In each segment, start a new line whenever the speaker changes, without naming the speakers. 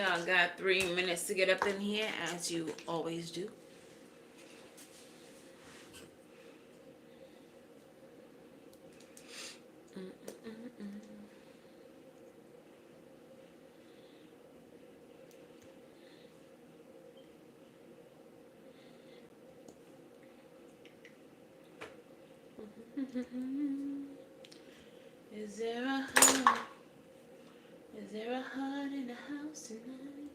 Y'all got 3 minutes to get up in here, as you always do. Is there a heart? Is there a heart in the house tonight?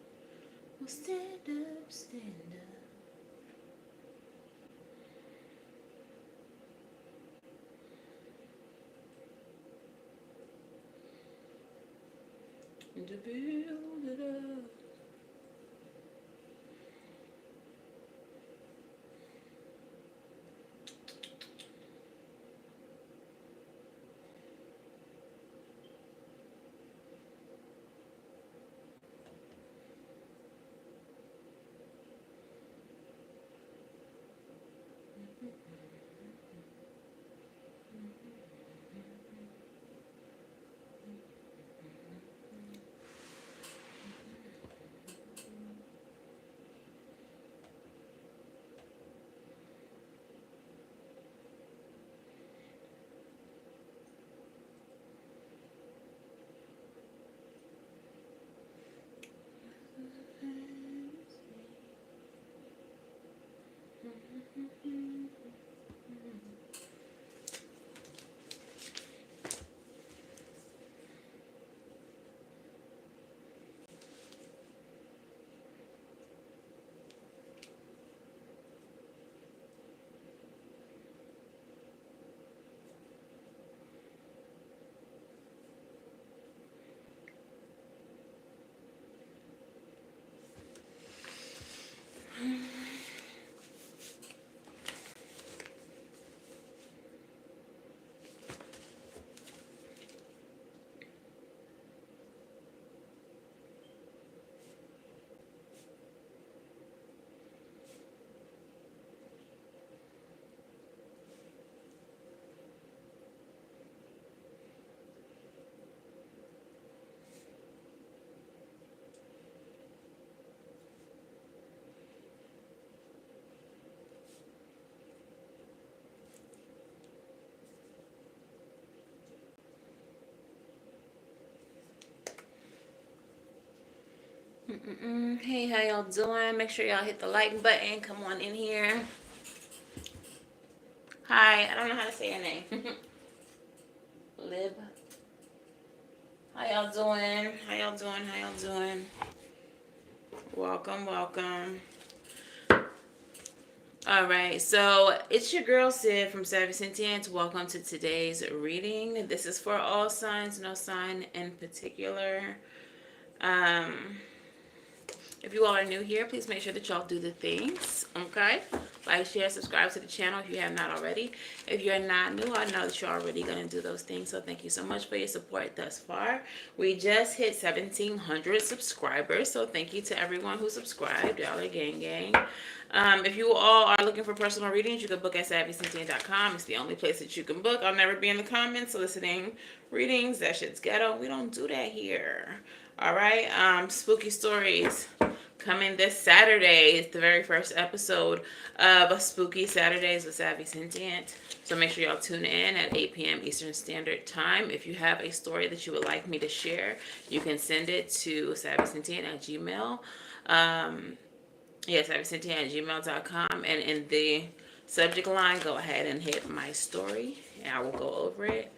Well, stand up, stand up. And to build it up. Hey, how y'all doing? Make sure y'all hit the like button. Come on in here. Hi, I don't know how to say your name. Lib. How y'all doing? How y'all doing? How y'all doing? Welcome, welcome. All right, so it's your girl Sid from Savvy Sentient. Welcome to today's reading. This is for all signs, no sign in particular. If you all are new here, please make sure that y'all do the things, okay? Like, share, subscribe to the channel if you have not already. If you're not new, I know that you're already going to do those things, so thank you so much for your support thus far. We just hit 1,700 subscribers, so thank you to everyone who subscribed. Y'all are gang gang. If you all are looking for personal readings, you can book at SavvySentient.com. It's the only place that you can book. I'll never be in the comments soliciting readings. That shit's ghetto. We don't do that here. All right. Spooky stories coming this Saturday. It's the very first episode of Spooky Saturdays with Savvy Sentient. So make sure y'all tune in at 8 p.m. Eastern Standard Time. If you have a story that you would like me to share, you can send it to SavvySentient@gmail. SavvySentient@gmail.com. And in the subject line, go ahead and hit my story, and I will go over it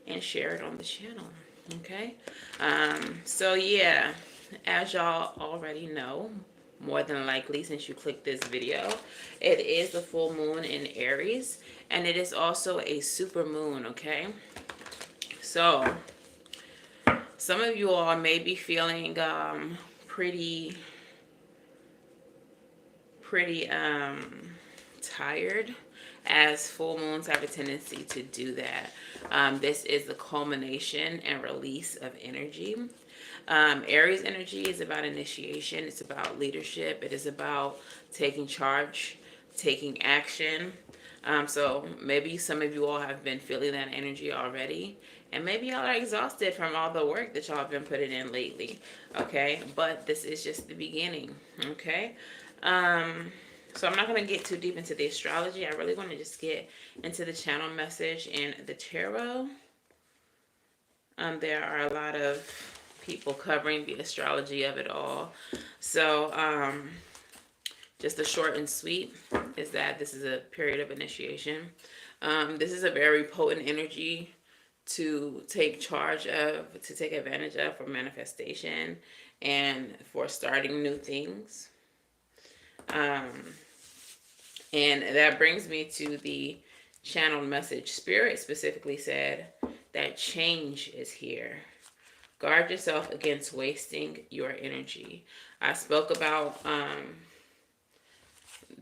and share it on the channel. Okay? So yeah, as y'all already know, more than likely since you clicked this video, it is the full moon in Aries, and it is also a super moon, okay? So some of you all may be feeling pretty tired, as full moons have a tendency to do that. This is the culmination and release of energy. Aries energy is about initiation. It's about leadership. It is about taking charge, taking action. So maybe some of you all have been feeling that energy already. And maybe y'all are exhausted from all the work that y'all have been putting in lately. Okay. But this is just the beginning. Okay. So I'm not going to get too deep into the astrology. I really want to just get into the channel message and the tarot. There are a lot of people covering the astrology of it all. So, just the short and sweet is that this is a period of initiation. This is a very potent energy to take charge of, to take advantage of for manifestation and for starting new things. And that brings me to the channeled message. Spirit specifically said that change is here. Guard yourself against wasting your energy. I spoke about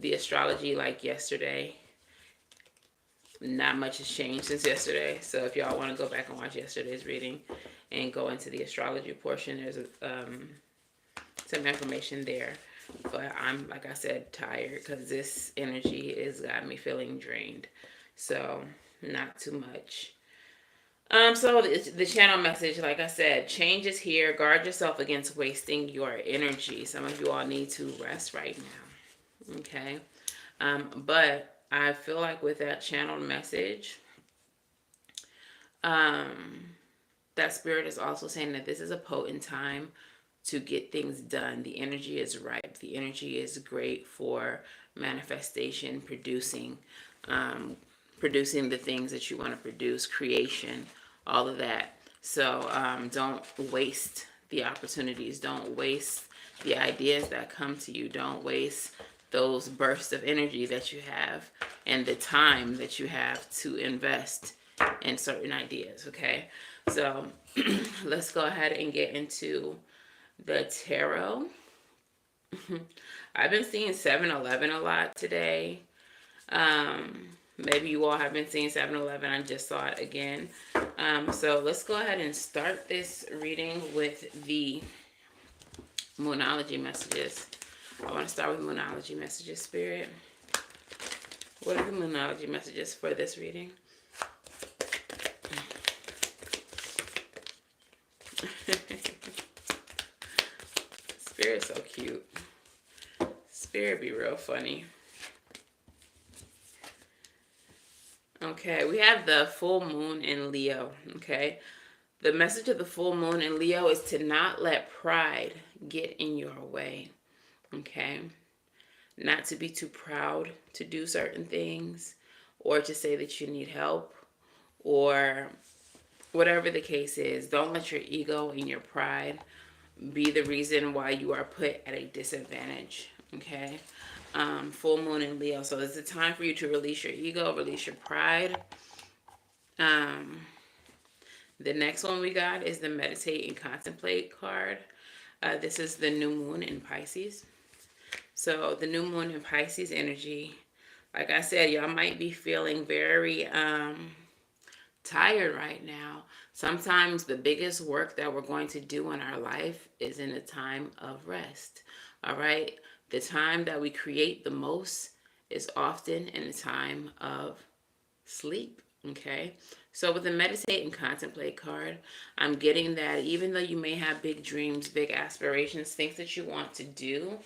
the astrology like yesterday. Not much has changed since yesterday. So if y'all want to go back and watch yesterday's reading and go into the astrology portion, there's some information there. But I'm, like I said, tired because this energy has got me feeling drained. So not too much. So the channel message, like I said, change is here. Guard yourself against wasting your energy. Some of you all need to rest right now. Okay. But I feel like with that channeled message, that spirit is also saying that this is a potent time to get things done. The energy is ripe. The energy is great for manifestation, producing the things that you want to produce, creation, all of that. So don't waste the opportunities. Don't waste the ideas that come to you. Don't waste those bursts of energy that you have and the time that you have to invest in certain ideas. Okay, so let's go ahead and get into the tarot. I've been seeing 7-Eleven a lot today. Maybe you all have been seeing 7-Eleven. I just saw it again. So let's go ahead and start this reading with the Moonology messages. I want to start with Moonology messages, Spirit. What are the Moonology messages for this reading? Spirit's so cute. Spirit be real funny. Okay, we have the full moon in Leo. Okay, the message of the full moon in Leo is to not let pride get in your way. Okay, not to be too proud to do certain things or to say that you need help or whatever the case is. Don't let your ego and your pride be the reason why you are put at a disadvantage. Okay, full moon in Leo. So it's a time for you to release your ego, release your pride. The next one we got is the meditate and contemplate card. This is the new moon in Pisces. So the new moon in Pisces energy, like I said, y'all might be feeling very tired right now. Sometimes the biggest work that we're going to do in our life is in a time of rest. All right. The time that we create the most is often in a time of sleep. Okay. So with the meditate and contemplate card, I'm getting that even though you may have big dreams, big aspirations, things that you want to do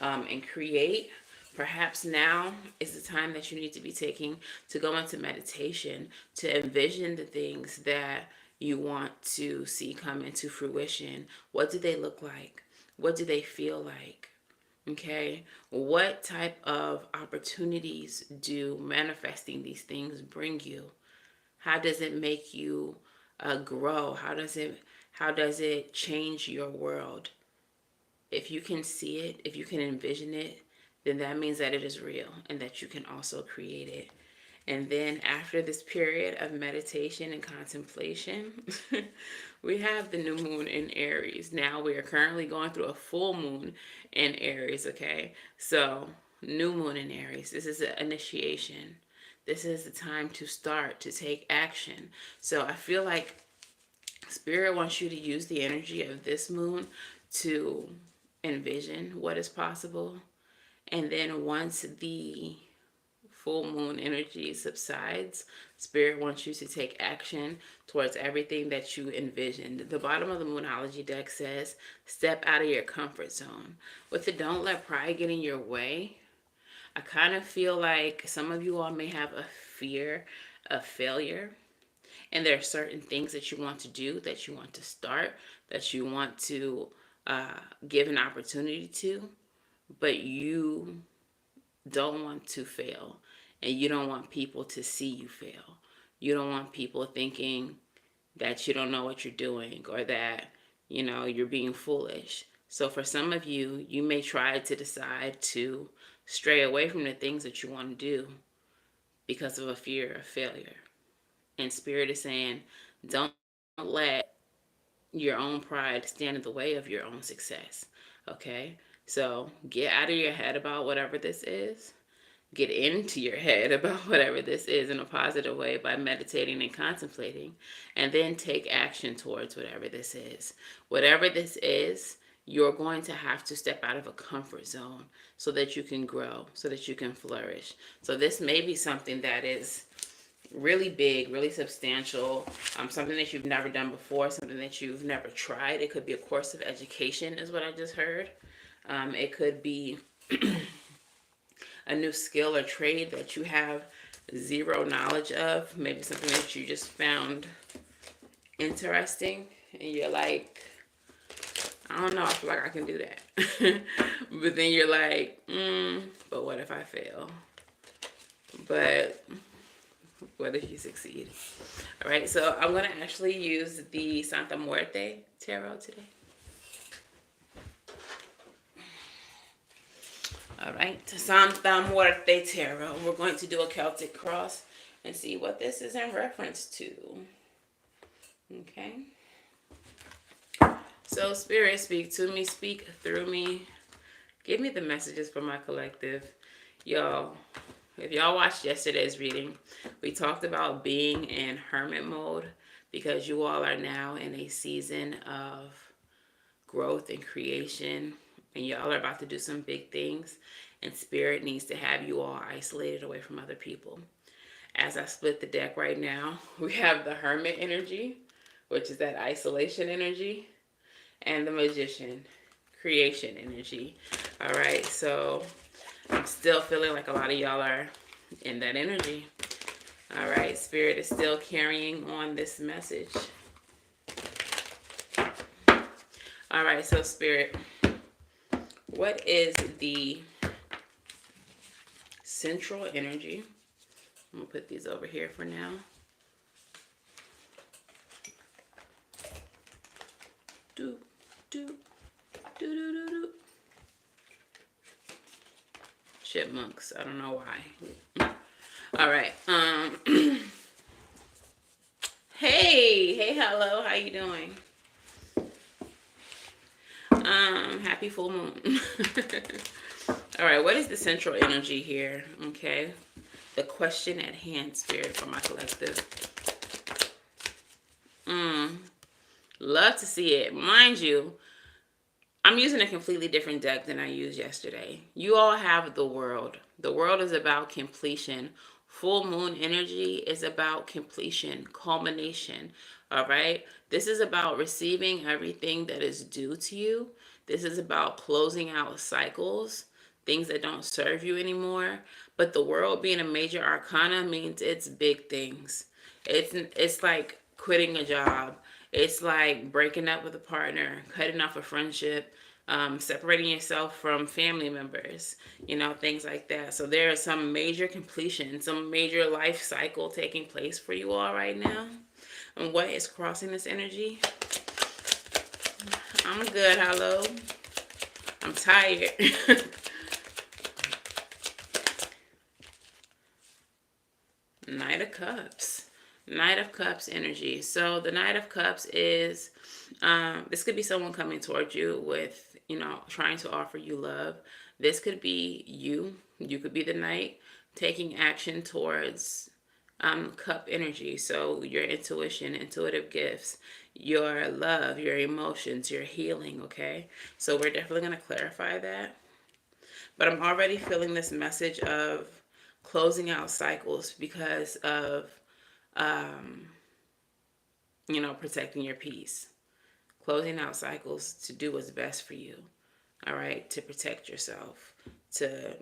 and create, perhaps now is the time that you need to be taking to go into meditation, to envision the things that you want to see come into fruition. What do they look like? What do they feel like? Okay, what type of opportunities do manifesting these things bring you? How does it make you grow? How does it change your world? If you can see it, if you can envision it, then that means that it is real and that you can also create it. And then after this period of meditation and contemplation, we have the new moon in Aries. Now we are currently going through a full moon in Aries, okay? So new moon in Aries, this is an initiation. This is the time to start, to take action. So I feel like Spirit wants you to use the energy of this moon to envision what is possible. And then once the full moon energy subsides, Spirit wants you to take action towards everything that you envisioned. The bottom of the Moonology deck says, step out of your comfort zone. With the don't let pride get in your way, I kind of feel like some of you all may have a fear of failure. And there are certain things that you want to do, that you want to start, that you want to give an opportunity to, but you don't want to fail. And you don't want people to see you fail. You don't want people thinking that you don't know what you're doing or that, you're being foolish. So for some of you, you may try to decide to stray away from the things that you want to do because of a fear of failure. And Spirit is saying, don't let your own pride stand in the way of your own success. Okay? So get out of your head about whatever this is. Get into your head about whatever this is in a positive way by meditating and contemplating. And then take action towards whatever this is. Whatever this is, you're going to have to step out of a comfort zone so that you can grow, so that you can flourish. So this may be something that is really big, really substantial, something that you've never done before, something that you've never tried. It could be a course of education is what I just heard. It could be a new skill or trade that you have zero knowledge of. Maybe something that you just found interesting and you're like, I don't know, I feel like I can do that. But then you're like, but what if I fail? But what if you succeed? All right, so I'm going to actually use the Santa Muerte Tarot today. All right, Santa Muerte Tarot. We're going to do a Celtic cross and see what this is in reference to. Okay. So, Spirit, speak to me, speak through me. Give me the messages for my collective. Y'all, if y'all watched yesterday's reading, we talked about being in hermit mode because you all are now in a season of growth and creation, and y'all are about to do some big things, and Spirit needs to have you all isolated away from other people. As I split the deck right now, we have the Hermit energy, which is that isolation energy, and the Magician, creation energy. All right, so I'm still feeling like a lot of y'all are in that energy. All right, Spirit is still carrying on this message. All right, so Spirit, what is the central energy? I'm going to put these over here for now. Do, do, do, do, do, do. Chipmunks. I don't know why. All right. Hey, hello. How you doing? Happy full moon. All right. What is the central energy here? Okay. The question at hand, Spirit, for my collective. Love to see it. Mind you, I'm using a completely different deck than I used yesterday. You all have the world. The world is about completion. Full moon energy is about completion, culmination. All right? This is about receiving everything that is due to you. This is about closing out cycles, things that don't serve you anymore. But the world being a major arcana means it's big things. It's like quitting a job. It's like breaking up with a partner, cutting off a friendship, separating yourself from family members, things like that. So there is some major completion, some major life cycle taking place for you all right now. And what is crossing this energy? I'm good, hello. I'm tired. Knight of Cups. Knight of Cups energy. So the Knight of Cups is, this could be someone coming towards you with, trying to offer you love. This could be you. You could be the Knight taking action towards cup energy. So your intuition, intuitive gifts, your love, your emotions, your healing, okay? So we're definitely going to clarify that. But I'm already feeling this message of closing out cycles because of, you know, protecting your peace. Closing out cycles to do what's best for you. All right, to protect yourself, to,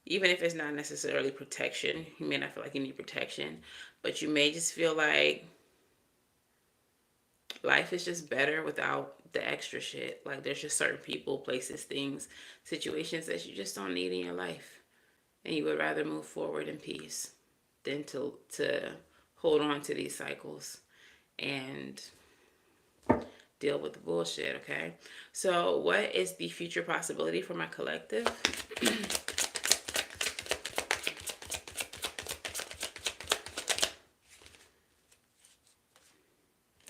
even if it's not necessarily protection, you may not feel like you need protection, but you may just feel like life is just better without the extra shit. Like there's just certain people, places, things, situations that you just don't need in your life, and you would rather move forward in peace than to hold on to these cycles and deal with the bullshit. Okay, so what is the future possibility for my collective?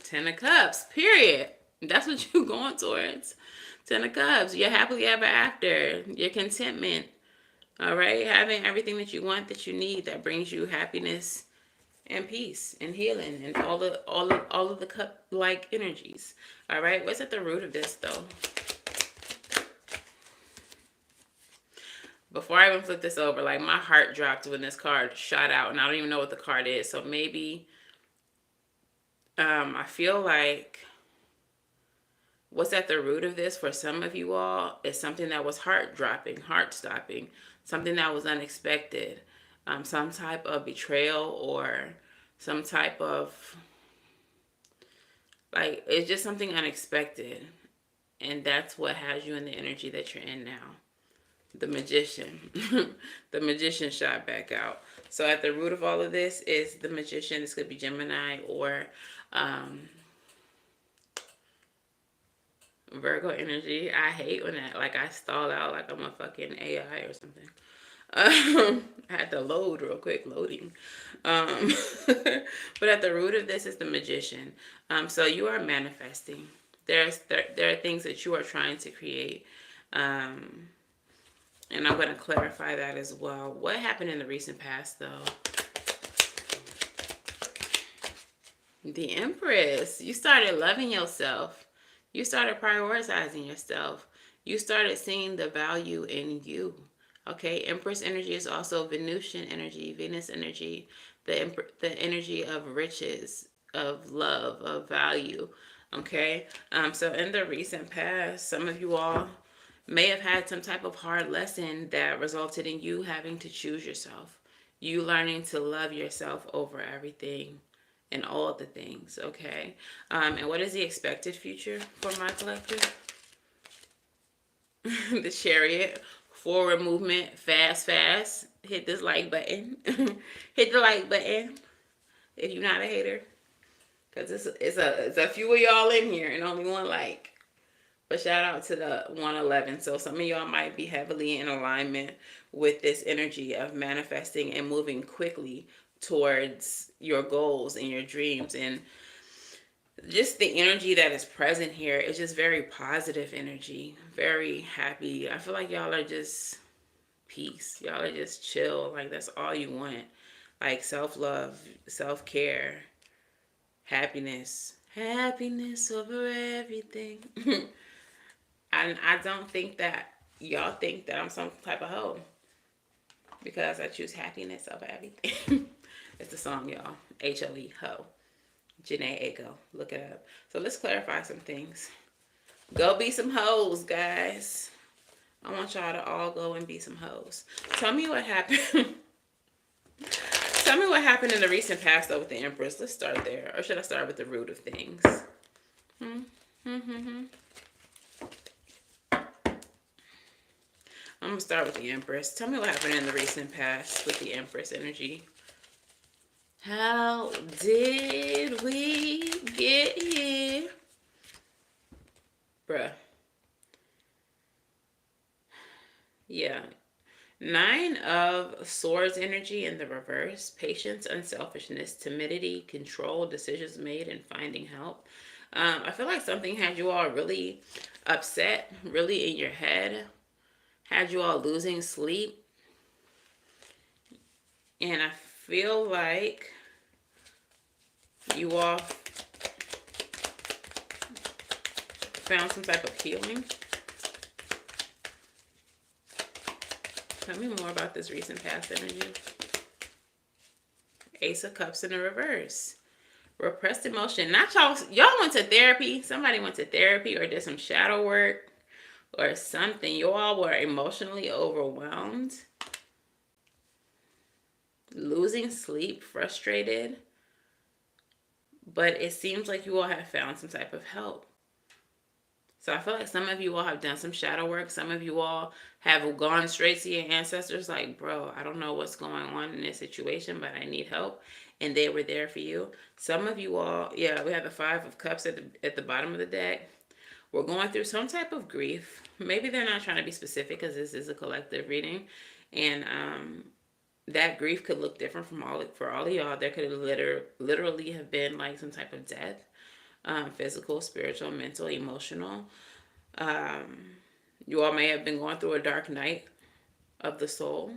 Ten of Cups, period. That's what you're going towards. Ten of Cups, your happily ever after, your contentment. All right, having everything that you want, that you need, that brings you happiness and peace and healing and all of the cup like energies. All right, what's at the root of this though? Before I even flip this over, like my heart dropped when this card shot out, and I don't even know what the card is. So maybe I feel like what's at the root of this for some of you all is something that was heart dropping, heart stopping, something that was unexpected, some type of betrayal or some type of, like, it's just something unexpected. And that's what has you in the energy that you're in now. The Magician. The Magician shot back out. So at the root of all of this is the Magician. This could be Gemini or Virgo energy. I hate when that, like, I stall out like I'm a fucking AI or something. I had to load real quick, loading. But at the root of this is the Magician. So you are manifesting. There are things that you are trying to create. And I'm going to clarify that as well. What happened in the recent past, though? The Empress. You started loving yourself. You started prioritizing yourself. You started seeing the value in you. Okay, Empress energy is also Venusian energy, Venus energy, the energy of riches, of love, of value. Okay, so in the recent past, some of you all may have had some type of hard lesson that resulted in you having to choose yourself. You learning to love yourself over everything and all the things, okay? And what is the expected future for my collective? The Chariot. Forward movement, fast. Hit this like button. Hit the like button if you're not a hater. Because it's a few of y'all in here and only one like. But shout out to the 111. So some of y'all might be heavily in alignment with this energy of manifesting and moving quickly towards your goals and your dreams. And just the energy that is present here is just very positive energy, very happy. I feel like y'all are just peace. Y'all are just chill. Like that's all you want. Like self-love, self-care, happiness. Happiness over everything. And I don't think that y'all think that I'm some type of hoe because I choose happiness over everything. It's the song, y'all. H-O-E, hoe. Janae Aiko. Look it up. So let's clarify some things. Go be some hoes, guys. I want y'all to all go and be some hoes. Tell me what happened. Tell me what happened in the recent past, though, with the Empress. Let's start there. Or should I start with the root of things? I'm going to start with the Empress. Tell me what happened in the recent past with the Empress energy. How did we get here? Bruh. Yeah. 9 of Swords energy in the reverse. Patience, unselfishness, timidity, control, decisions made, and finding help. I feel like something had you all really upset, really in your head. Had you all losing sleep. And I feel like you all found some type of healing. Tell me more about this recent past energy. Ace of Cups in the reverse. Repressed emotion. Not y'all. Y'all went to therapy. Somebody went to therapy or did some shadow work or something. You all were emotionally overwhelmed. Losing sleep. Frustrated. But it seems like you all have found some type of help. So I feel like some of you all have done some shadow work. Some of you all have gone straight to your ancestors like, bro, I don't know what's going on in this situation, but I need help. And they were there for you. Some of you all, yeah, we have the Five of Cups at the bottom of the deck. We're going through some type of grief. Maybe they're not trying to be specific because this is a collective reading. And that grief could look different for all of y'all. There could literally have been like some type of death. Physical, spiritual, mental, emotional. You all may have been going through a dark night of the soul.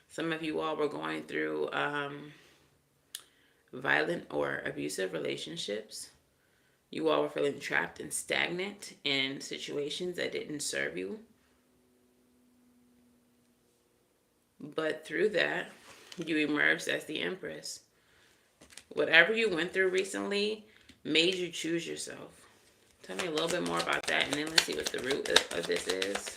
Some of you all were going through violent or abusive relationships. You all were feeling trapped and stagnant in situations that didn't serve you. But through that, you emerged as the Empress. Whatever you went through recently made you choose yourself. Tell me a little bit more about that, and then let's see what the root of this is.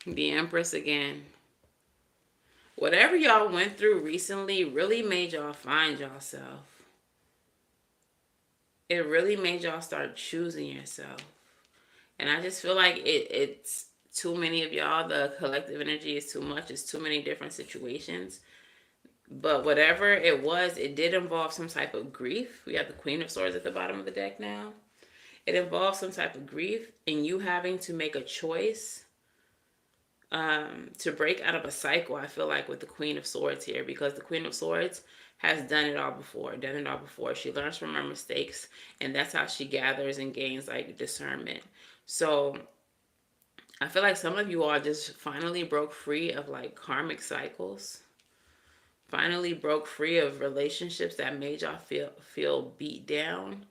The Empress again. Whatever y'all went through recently really made y'all find yourself. It really made y'all start choosing yourself. And I just feel like it's too many of y'all. The collective energy is too much. It's too many different situations. But whatever it was, it did involve some type of grief. We have the Queen of Swords at the bottom of the deck now. It involves some type of grief and you having to make a choice to break out of a cycle, I feel like, with the Queen of Swords here. Because the Queen of Swords has done it all before. She learns from her mistakes. And that's how she gathers and gains, like, discernment. So I feel like some of you all just finally broke free of like karmic cycles. Finally broke free of relationships that made y'all feel beat down,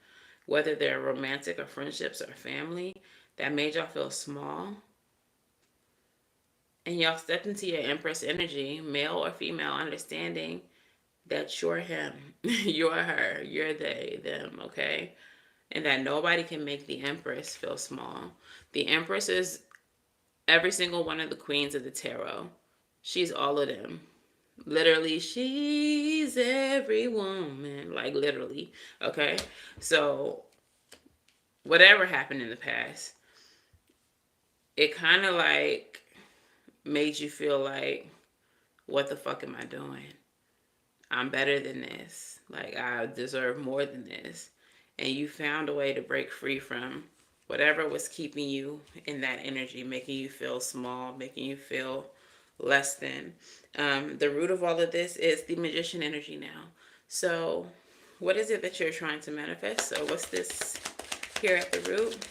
whether they're romantic or friendships or family, that made y'all feel small. And y'all stepped into your Empress energy, male or female, understanding that you're him, you're her, you're they, them, okay? And that nobody can make the Empress feel small. The Empress is every single one of the queens of the tarot. She's all of them. Literally, she's every woman. Like, literally. Okay? So, whatever happened in the past, it kind of like made you feel like, what the fuck am I doing? I'm better than this. Like, I deserve more than this. And you found a way to break free from whatever was keeping you in that energy, making you feel small, making you feel less than. The root of all of this is the Magician energy now. So what is it that you're trying to manifest? So what's this here at the root?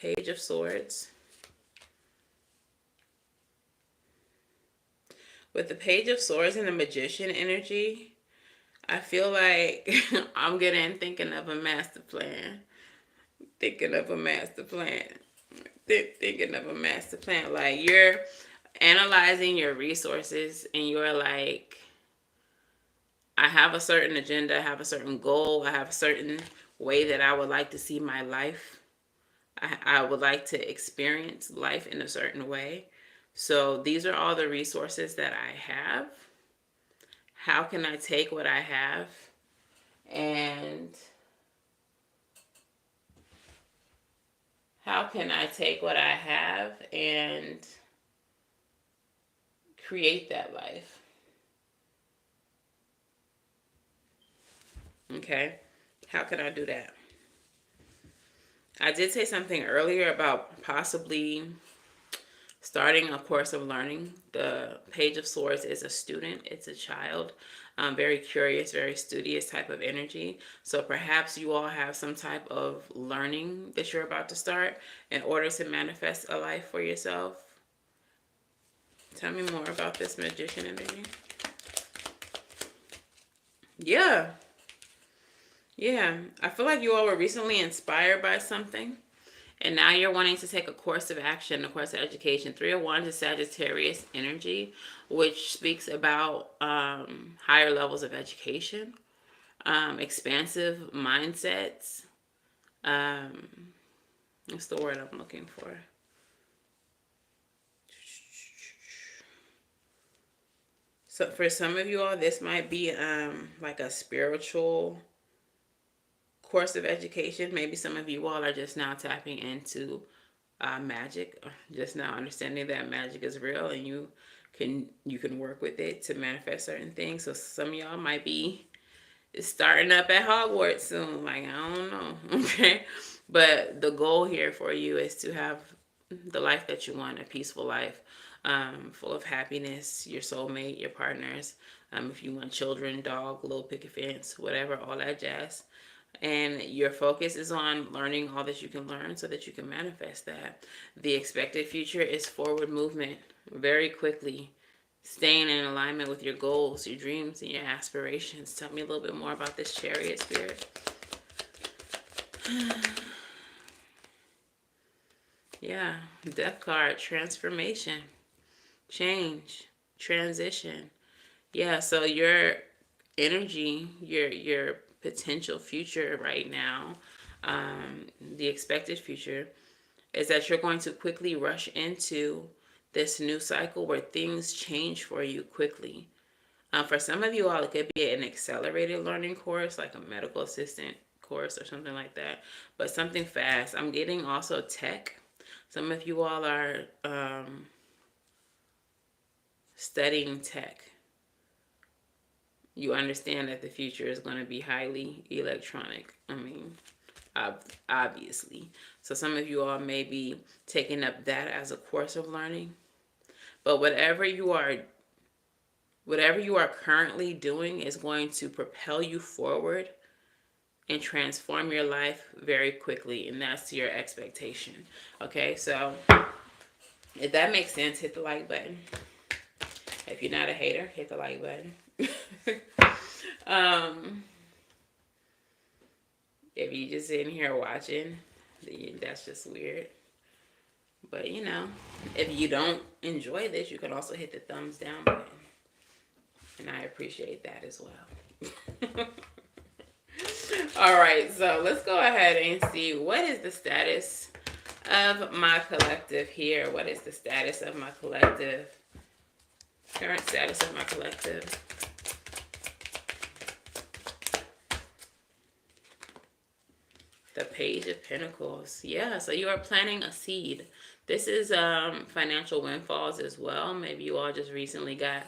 Page of Swords. With the Page of Swords and the Magician energy, I feel like I'm thinking of a master plan. Thinking of a master plan. Like, you're analyzing your resources and you're like, I have a certain agenda, I have a certain goal, I have a certain way that I would like to see my life. I would like to experience life in a certain way. So these are all the resources that I have. How can I take what I have and create that life? Okay, how can I do that? I did say something earlier about possibly starting a course of learning. The Page of Swords is a student. It's a child. Very curious, very studious type of energy. So perhaps you all have some type of learning that you're about to start in order to manifest a life for yourself. Tell me more about this Magician energy. Yeah. Yeah. I feel like you all were recently inspired by something. And now you're wanting to take a course of action, a course of education. Three of Wands is Sagittarius energy, which speaks about higher levels of education, expansive mindsets. Um, what's the word I'm looking for? So for some of you all, this might be like a spiritual course of education. Maybe some of you all are just now tapping into magic, just now understanding that magic is real and you can work with it to manifest certain things. So some of y'all might be starting up at Hogwarts soon. Like, I don't know. Okay. But the goal here for you is to have the life that you want, a peaceful life, full of happiness, your soulmate, your partners. If you want children, dog, little picket fence, whatever, all that jazz. And your focus is on learning all that you can learn so that you can manifest that. The expected future is forward movement very quickly, staying in alignment with your goals, your dreams, and your aspirations. Tell me a little bit more about this Chariot spirit. Yeah, Death card, transformation, change, transition. Yeah, so your energy, your potential future right now, the expected future, is that you're going to quickly rush into this new cycle where things change for you quickly. For some of you all, it could be an accelerated learning course, like a medical assistant course or something like that, but something fast. I'm getting also tech. Some of you all are studying tech. You understand that the future is going to be highly electronic. I mean, obviously. So some of you all may be taking up that as a course of learning. But whatever you are currently doing is going to propel you forward and transform your life very quickly, and that's your expectation. Okay, so if that makes sense, hit the like button. If you're not a hater, hit the like button. If you just sitting here watching, that's just weird. But if you don't enjoy this, you can also hit the thumbs down button, and I appreciate that as well. All right, so let's go ahead and see what is the status of my collective here. What is the status of my collective? Current status of my collective. The Page of Pentacles. Yeah, so you are planting a seed. This is financial windfalls as well. Maybe you all just recently got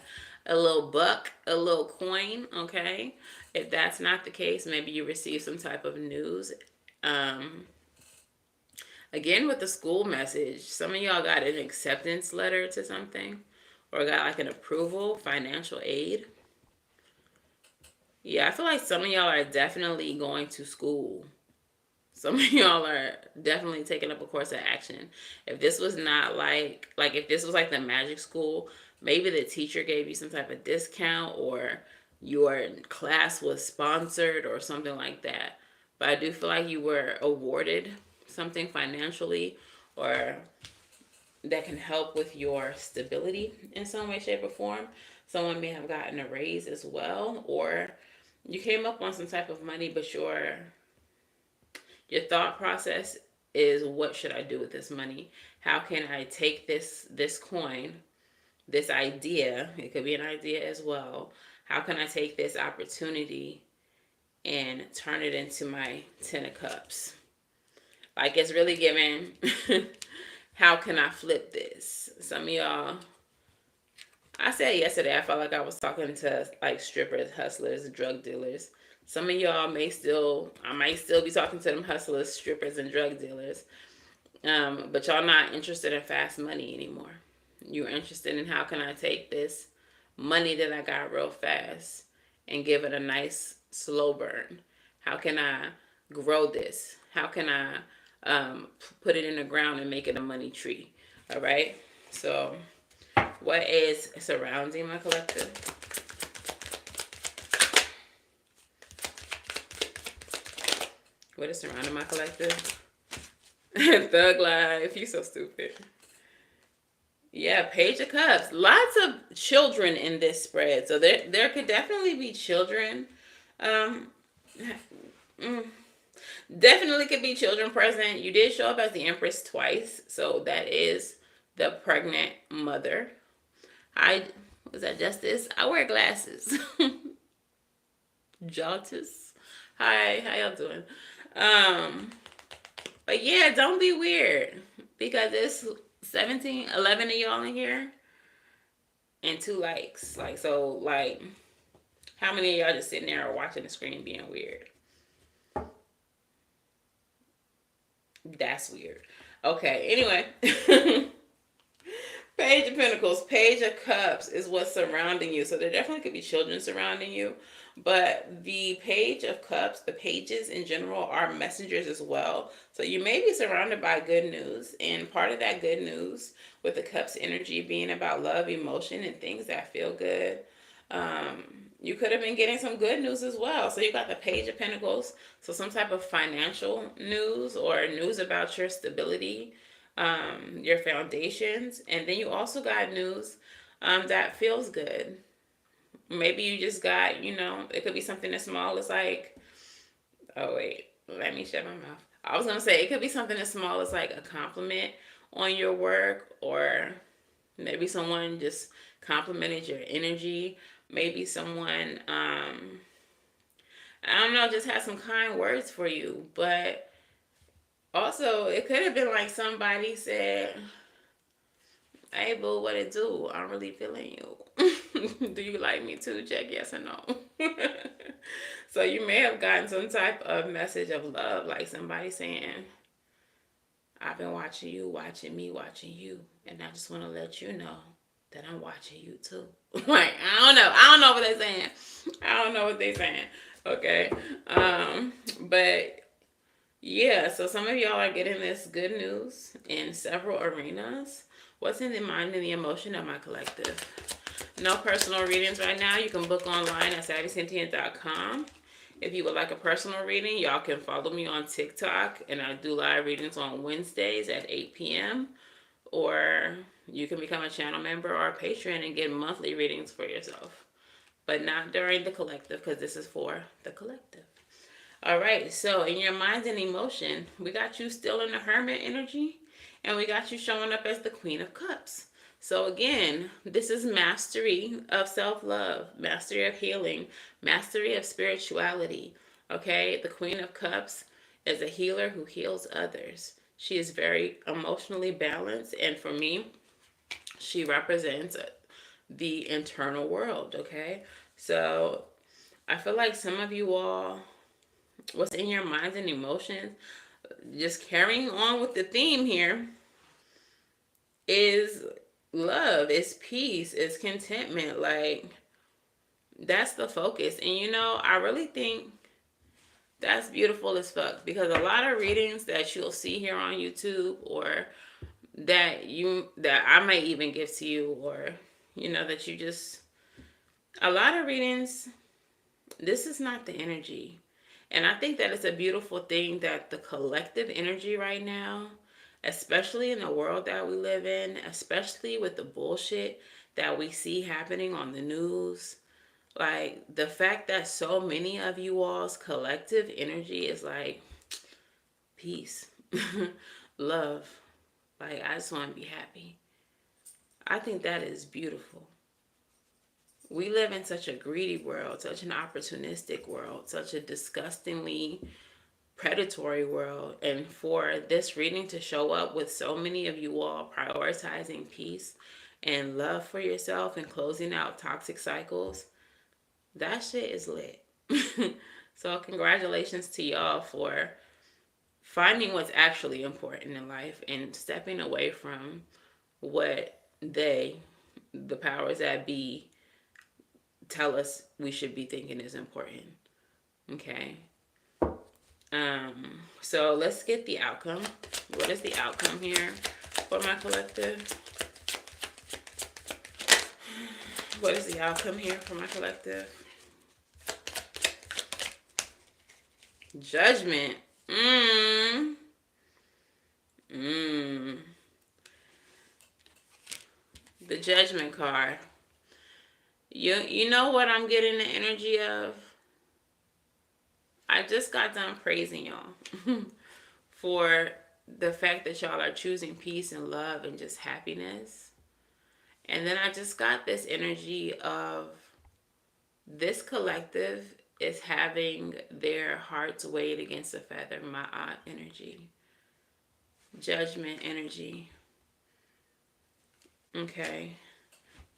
a little buck, a little coin, okay? If that's not the case, maybe you received some type of news. Again, with the school message, some of y'all got an acceptance letter to something or got like an approval, financial aid. Yeah, I feel like some of y'all are definitely going to school. Some of y'all are definitely taking up a course of action. If this was not like if this was like the magic school, maybe the teacher gave you some type of discount or your class was sponsored or something like that. But I do feel like you were awarded something financially or that can help with your stability in some way, shape, or form. Someone may have gotten a raise as well, or you came up on some type of money, but your thought process is, what should I do with this money? How can I take this coin, this idea, it could be an idea as well. How can I take this opportunity and turn it into my 10 of cups? Like, it's really giving, how can I flip this? Some of y'all, I said yesterday, I felt like I was talking to like strippers, hustlers, drug dealers. Some of y'all I might still be talking to them hustlers, strippers, and drug dealers. But y'all not interested in fast money anymore. You're interested in, how can I take this money that I got real fast and give it a nice slow burn? How can I grow this? How can I put it in the ground and make it a money tree? All right. So what is surrounding my collective? What is surrounding my collective? Thug life. You so stupid. Yeah, Page of Cups. Lots of children in this spread. So there could definitely be children. Um, definitely could be children present. You did show up as the Empress twice. So that is the pregnant mother. Was that Justice? I wear glasses. Justice. Hi, how y'all doing? But yeah, don't be weird. Because it's 11 of y'all in here. And 2 likes. How many of y'all just sitting there or watching the screen being weird? That's weird. Okay, anyway. Page of Pentacles, Page of Cups is what's surrounding you. So there definitely could be children surrounding you. But the Page of Cups, the pages in general, are messengers as well. So you may be surrounded by good news. And part of that good news, with the Cups energy being about love, emotion, and things that feel good, you could have been getting some good news as well. So you got the Page of Pentacles. So some type of financial news or news about your stability, your foundations. And then you also got news that feels good. Maybe you just got, it could be something as small as like, oh wait, let me shut my mouth. I was going to say, it could be something as small as like a compliment on your work, or maybe someone just complimented your energy. Maybe someone, I don't know, just had some kind words for you. But also, it could have been like somebody said, hey, boo, what it do? I'm really feeling you. Do you like me too? Check yes or no. So you may have gotten some type of message of love, like somebody saying, I've been watching you, watching me, watching you. And I just want to let you know that I'm watching you too. Like, I don't know. I don't know what they're saying. I don't know what they're saying. Okay. But yeah, so some of y'all are getting this good news in several arenas. What's in the mind and the emotion of my collective? No personal readings right now. You can book online at SavySentient.com. If you would like a personal reading, y'all can follow me on TikTok. And I do live readings on Wednesdays at 8 p.m. Or you can become a channel member or a patron and get monthly readings for yourself. But not during the collective, because this is for the collective. All right, so in your mind and emotion, we got you still in the Hermit energy. And we got you showing up as the Queen of Cups. So again, this is mastery of self-love, mastery of healing, mastery of spirituality. Okay, the Queen of Cups is a healer who heals others. She is very emotionally balanced. And for me, she represents the internal world. Okay, so I feel like some of you all, what's in your minds and emotions, just carrying on with the theme here, is love, is peace, is contentment. Like, that's the focus. And I really think that's beautiful as fuck, because a lot of readings that you'll see here on YouTube, or that I might even give to you, or that you just, a lot of readings, this is not the energy. And I think that it's a beautiful thing that the collective energy right now, especially in the world that we live in, especially with the bullshit that we see happening on the news, like the fact that so many of you all's collective energy is like peace, love. Like, I just want to be happy. I think that is beautiful. We live in such a greedy world, such an opportunistic world, such a disgustingly predatory world. And for this reading to show up with so many of you all prioritizing peace and love for yourself and closing out toxic cycles, that shit is lit. So congratulations to y'all for finding what's actually important in life and stepping away from what the powers that be, tell us we should be thinking is important. Okay. So let's get the outcome. What is the outcome here for my collective? What is the outcome here for my collective? Judgment. Mm. Mm. The Judgment card. You know what I'm getting the energy of? I just got done praising y'all for the fact that y'all are choosing peace and love and just happiness. And then I just got this energy of this collective is having their hearts weighed against a feather. My energy. Judgment energy. Okay.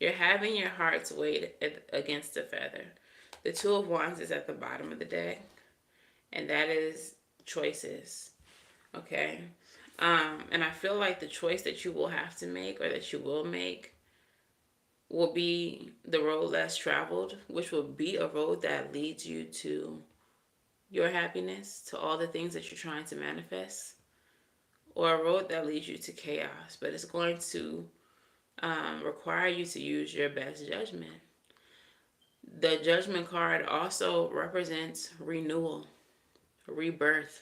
You're having your hearts weighed against a feather. The Two of Wands is at the bottom of the deck, and that is choices. Okay. And I feel like the choice that you will have to make, or that you will make, will be the road less traveled, which will be a road that leads you to your happiness, to all the things that you're trying to manifest, or a road that leads you to chaos. But it's going to require you to use your best judgment. The Judgment card also represents renewal, rebirth,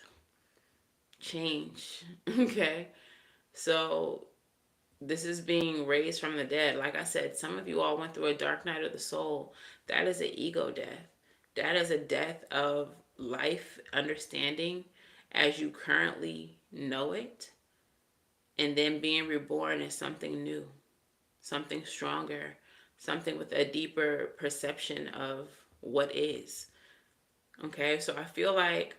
change. Okay. So this is being raised from the dead. Like I said, some of you all went through a dark night of the soul. That is an ego death. That is a death of life understanding as you currently know it, and then being reborn as something new, something stronger, something with a deeper perception of what is. Okay, so I feel like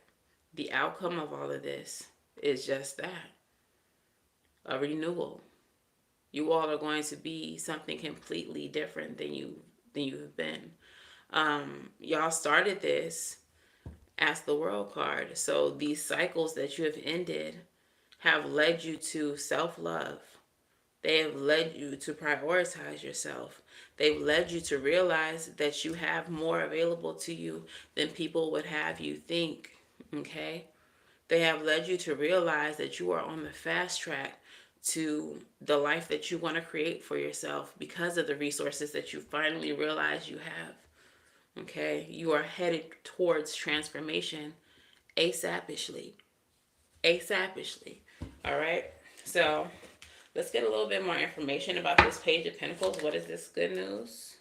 the outcome of all of this is just that, a renewal. You all are going to be something completely different than you have been. Y'all started this as the World card. So these cycles that you have ended have led you to self-love. They have led you to prioritize yourself. They've led you to realize that you have more available to you than people would have you think. Okay? They have led you to realize that you are on the fast track to the life that you want to create for yourself because of the resources that you finally realize you have. Okay? You are headed towards transformation ASAPishly. ASAPishly. All right? So let's get a little bit more information about this Page of Pentacles. What is this good news?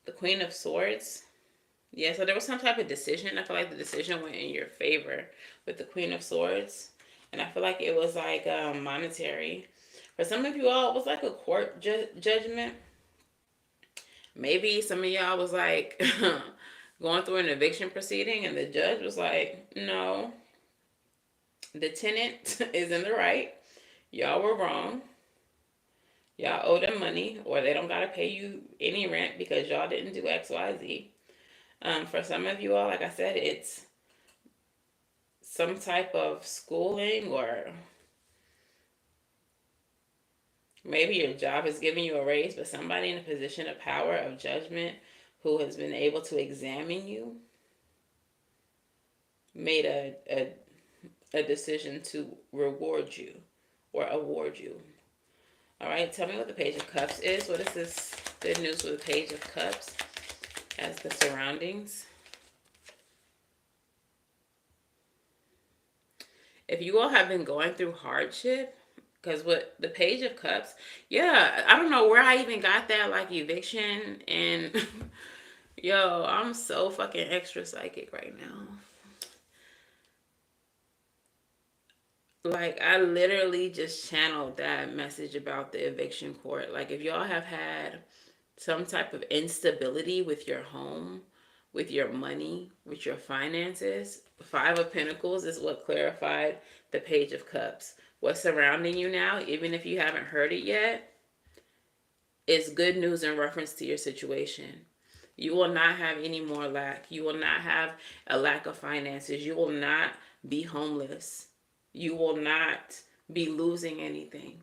The Queen of Swords. Yeah, so there was some type of decision. I feel like the decision went in your favor with the Queen of Swords. And I feel like it was like monetary. For some of you all, it was like a court judgment. Maybe some of y'all was like going through an eviction proceeding, and the judge was like, no, the tenant is in the right. Y'all were wrong. Y'all owe them money, or they don't got to pay you any rent because y'all didn't do X, Y, Z. For some of you all, like I said, it's some type of schooling, or maybe your job is giving you a raise, but somebody in a position of power, of judgment, who has been able to examine you, made a decision to reward you or award you. All right, tell me what the Page of Cups is. What is this good news with the Page of Cups as the surroundings? If you all have been going through hardship, because with the Page of Cups, yeah, I don't know where I even got that, like, eviction, and yo, I'm so fucking extra psychic right now. Like, I literally just channeled that message about the eviction court. Like, if y'all have had some type of instability with your home, with your money, with your finances, Five of Pentacles is what clarified the Page of Cups. What's surrounding you now, even if you haven't heard it yet, is good news in reference to your situation. You will not have any more lack. You will not have a lack of finances. You will not be homeless. You will not be losing anything,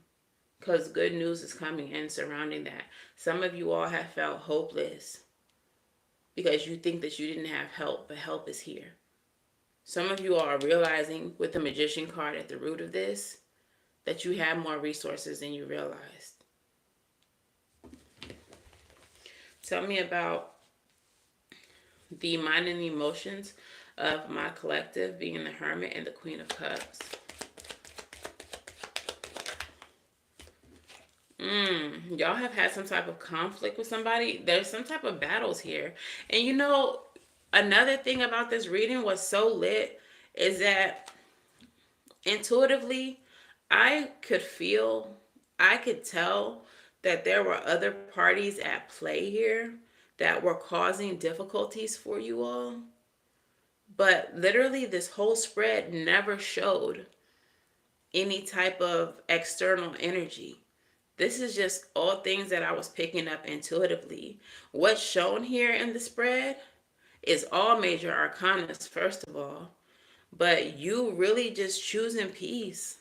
because good news is coming in surrounding that. Some of you all have felt hopeless because you think that you didn't have help, but help is here. Some of you are realizing with the Magician card at the root of this that you have more resources than you realized. Tell me about the mind and emotions of my collective being the Hermit and the Queen of Cups. Y'all have had some type of conflict with somebody. There's some type of battles here. And you know, another thing about this reading was so lit is that intuitively, I could feel, I could tell that there were other parties at play here that were causing difficulties for you all. But literally, this whole spread never showed any type of external energy. This is just all things that I was picking up intuitively. What's shown here in the spread is all major arcanas, first of all. But you really just choosing peace.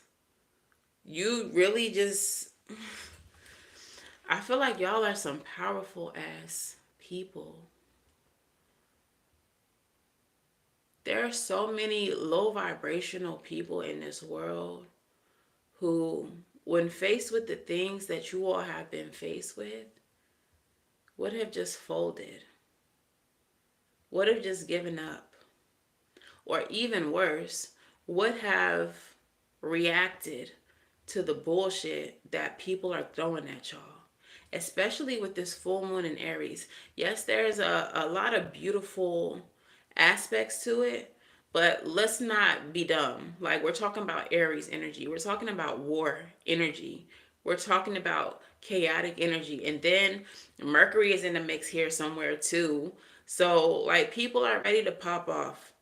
You really just, I feel like y'all are some powerful ass people. There are so many low vibrational people in this world who, when faced with the things that you all have been faced with, would have just folded, would have just given up, or even worse, would have reacted to the bullshit that people are throwing at y'all. Especially with this full moon in Aries. Yes, there's a lot of beautiful aspects to it, but let's not be dumb. Like, we're talking about Aries energy. We're talking about war energy. We're talking about chaotic energy. And then Mercury is in the mix here somewhere too. So, like, people are ready to pop off.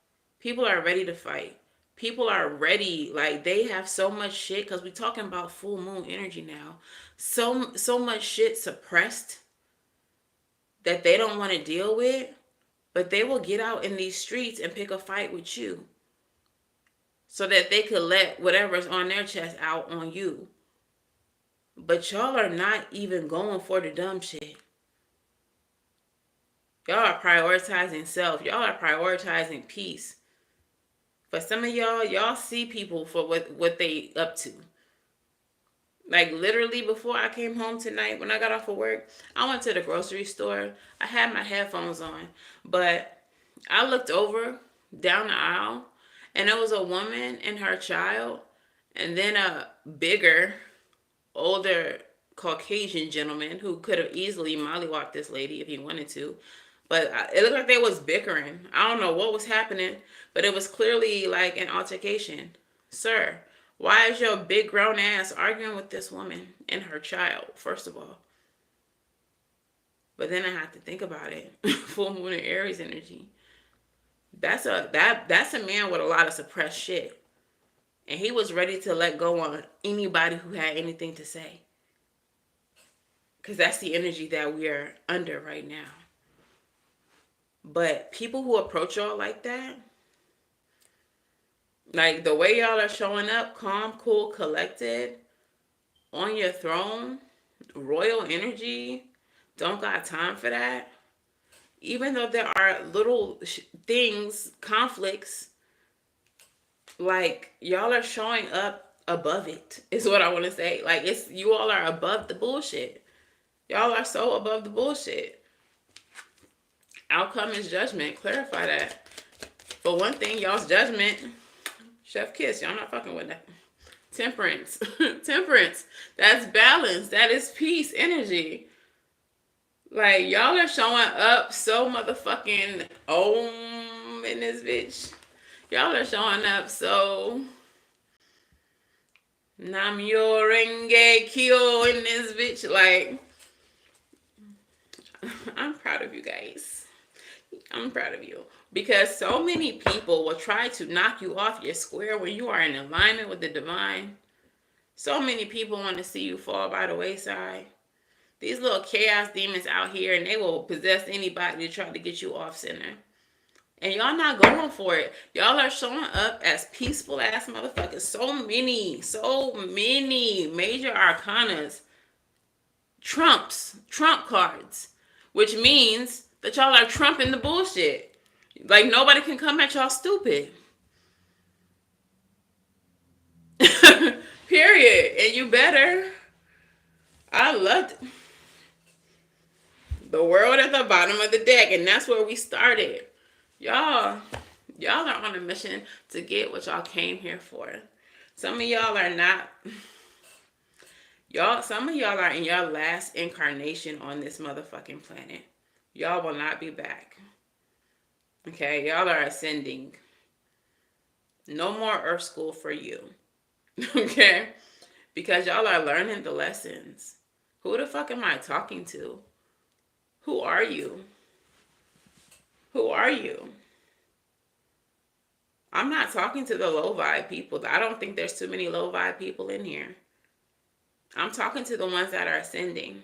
People are ready to fight. People are ready. Like, they have so much shit, because we're talking about full moon energy now. So much shit suppressed that they don't want to deal with, but they will get out in these streets and pick a fight with you so that they could let whatever's on their chest out on you. But y'all are not even going for the dumb shit. Y'all are prioritizing self. Y'all are prioritizing peace. For some of y'all see people for what they up to. Like, literally, before I came home tonight, when I got off of work, I went to the grocery store. I had my headphones on, but I looked over down the aisle, and there was a woman and her child, and then a bigger, older Caucasian gentleman who could have easily mollywalked this lady if he wanted to. But it looked like they was bickering. I don't know what was happening, but it was clearly like an altercation. Sir, why is your big grown ass arguing with this woman and her child, first of all? But then I have to think about it. Full moon and Aries energy. That's a man with a lot of suppressed shit. And he was ready to let go on anybody who had anything to say. Because that's the energy that we're under right now. But people who approach y'all like that, like the way y'all are showing up, calm, cool, collected, on your throne, royal energy, don't got time for that. Even though there are little things, conflicts, like, y'all are showing up above it, is what I want to say. Like, it's, you all are above the bullshit. Y'all are so above the bullshit. Outcome is judgment. Clarify that. For one thing, y'all's judgment, chef kiss. Y'all not fucking with that. Temperance. Temperance. That's balance. That is peace energy. Like, y'all are showing up so motherfucking in this bitch. Y'all are showing up so Namyo Renge Kyo in this bitch. Like, I'm proud of you guys. I'm proud of you. Because so many people will try to knock you off your square when you are in alignment with the divine. So many people want to see you fall by the wayside. These little chaos demons out here, and they will possess anybody to try to get you off center. And y'all not going for it. Y'all are showing up as peaceful ass motherfuckers. So many major arcanas. Trump cards. Which means that y'all are trumping the bullshit. Like, nobody can come at y'all stupid. Period. And you better. I loved it. The world at the bottom of the deck. And that's where we started. Y'all Y'all are on a mission to get what y'all came here for. Some of y'all are not. Some of y'all are in your last incarnation on this motherfucking planet. Y'all will not be back. Okay, y'all are ascending. No more Earth school for you. Okay? Because y'all are learning the lessons. Who the fuck am I talking to? Who are you? Who are you? I'm not talking to the low vibe people. I don't think there's too many low vibe people in here. I'm talking to the ones that are ascending.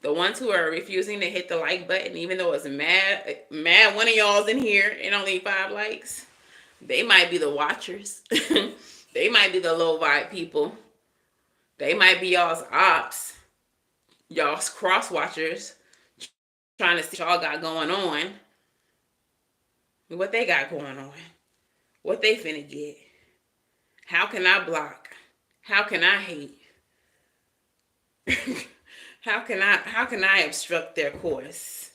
The ones who are refusing to hit the like button, even though it's mad one of y'all's in here and only 5 likes. They might be the watchers. They might be the low vibe people. They might be y'all's ops. Y'all's cross watchers. Trying to see what y'all got going on. What they got going on. What they finna get. How can I block? How can I hate? How can I obstruct their course?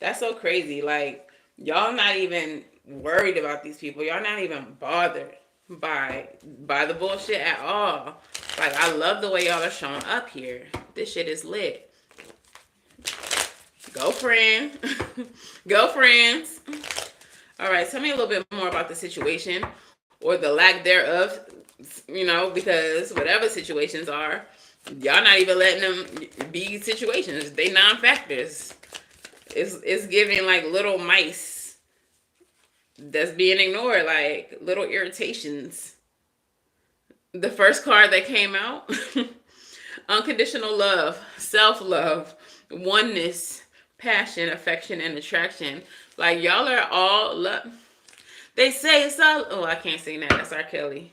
That's so crazy. Like, y'all not even worried about these people. Y'all not even bothered by the bullshit at all. Like, I love the way y'all are showing up here. This shit is lit. Go friend. Go friends. All right, tell me a little bit more about the situation or the lack thereof, because whatever situations are, y'all not even letting them be situations. They non-factors. It's giving like little mice that's being ignored, like little irritations. The first card that came out, unconditional love, self-love, oneness, passion, affection, and attraction. Like, y'all are all love. They say it's all. Oh, I can't sing that. That's R. Kelly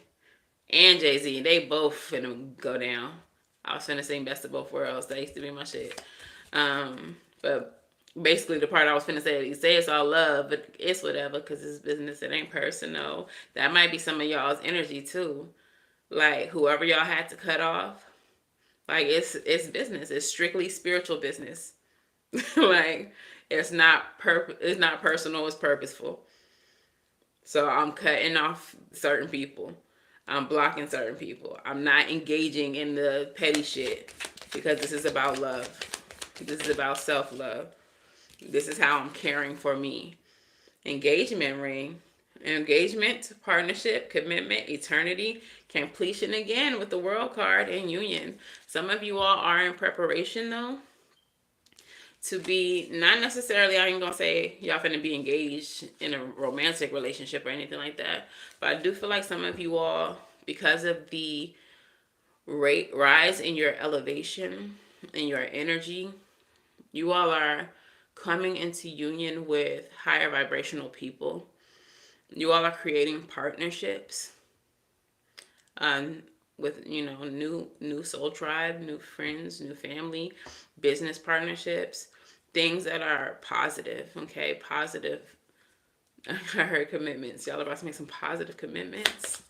and Jay-Z. They both finna go down. I was finna sing Best of Both Worlds. That used to be my shit. But basically the part I was finna say, you say it's all love, but it's whatever, because it's business. It ain't personal. That might be some of y'all's energy too. Like, whoever y'all had to cut off, like, it's business. It's strictly spiritual business. Like, it's not personal. It's purposeful. So I'm cutting off certain people. I'm blocking certain people. I'm not engaging in the petty shit, because this is about love. This is about self-love. This is how I'm caring for me. Engagement ring. Engagement, partnership, commitment, eternity, completion again with the world card, and union. Some of you all are in preparation though to be, not necessarily, I ain't gonna say y'all finna be engaged in a romantic relationship or anything like that, but I do feel like some of you all, because of the rise in your elevation, in your energy, you all are coming into union with higher vibrational people. You all are creating partnerships with, new soul tribe, new friends, new family, business partnerships, things that are positive, okay? Positive. I heard commitments. Y'all are about to make some positive commitments.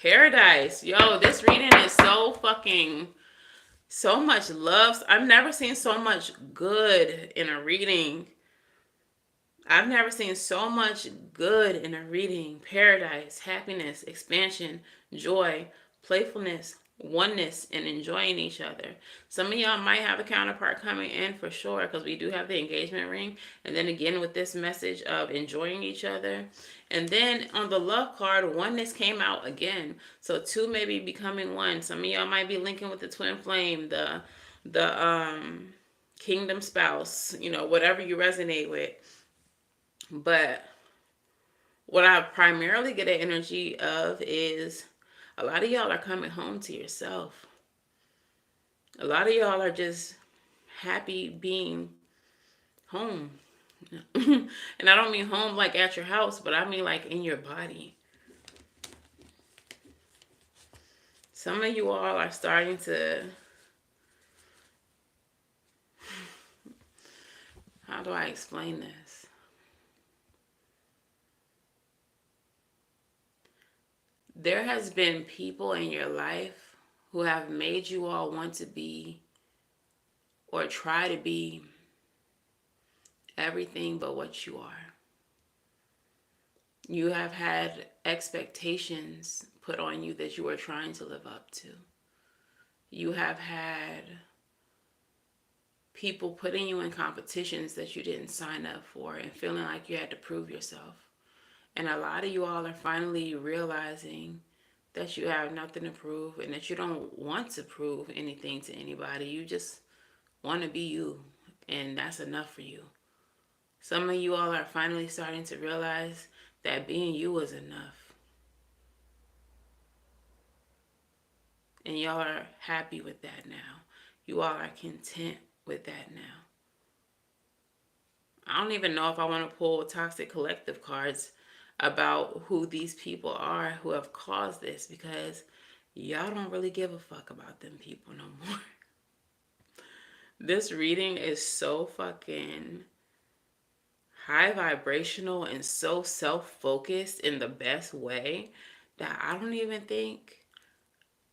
Paradise. Yo, this reading is so much love. I've never seen so much good in a reading. I've never seen so much good in a reading. Paradise, happiness, expansion, joy, playfulness, oneness, and enjoying each other. Some of y'all might have a counterpart coming in for sure, because we do have the engagement ring. And then again with this message of enjoying each other. And then on the love card, oneness came out again. So 2 may be becoming 1. Some of y'all might be linking with the twin flame, the kingdom spouse, whatever you resonate with. But what I primarily get an energy of is a lot of y'all are coming home to yourself. A lot of y'all are just happy being home. And I don't mean home like at your house, but I mean like in your body. Some of you all are starting to, how do I explain this? There has been people in your life who have made you all want to be or try to be everything but what you are. You have had expectations put on you that you are trying to live up to. You have had people putting you in competitions that you didn't sign up for and feeling like you had to prove yourself. And a lot of you all are finally realizing that you have nothing to prove and that you don't want to prove anything to anybody. You just want to be you, and that's enough for you. Some of you all are finally starting to realize that being you is enough. And y'all are happy with that now. You all are content with that now. I don't even know if I want to pull Toxic Collective cards about who these people are who have caused this, because y'all don't really give a fuck about them people no more. This reading is so fucking high vibrational and so self-focused in the best way that I don't even think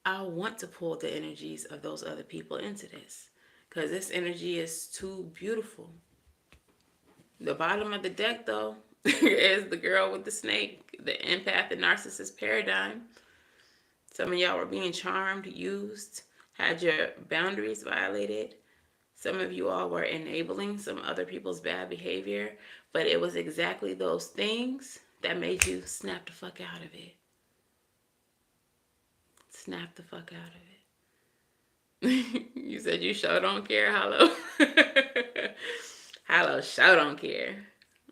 I want to pull the energies of those other people into this, because this energy is too beautiful. The bottom of the deck, though, is the girl with the snake, the empath and narcissist paradigm. Some of y'all were being charmed, used, had your boundaries violated. Some of you all were enabling some other people's bad behavior, but it was exactly those things that made you snap the fuck out of it. Snap the fuck out of it. You said you sure don't care, Hollow. Hollow sure don't care.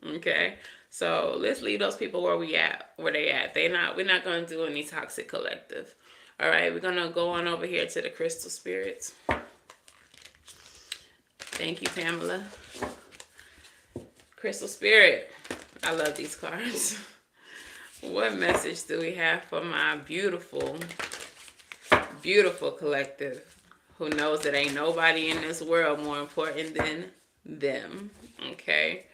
Okay, so let's leave those people where they at. We're not gonna do any Toxic Collective. All right, we're gonna go on over here to the Crystal Spirits. Thank you, Pamela. Crystal Spirit, I love these cards. What message do we have for my beautiful, beautiful collective who knows that ain't nobody in this world more important than them? Okay.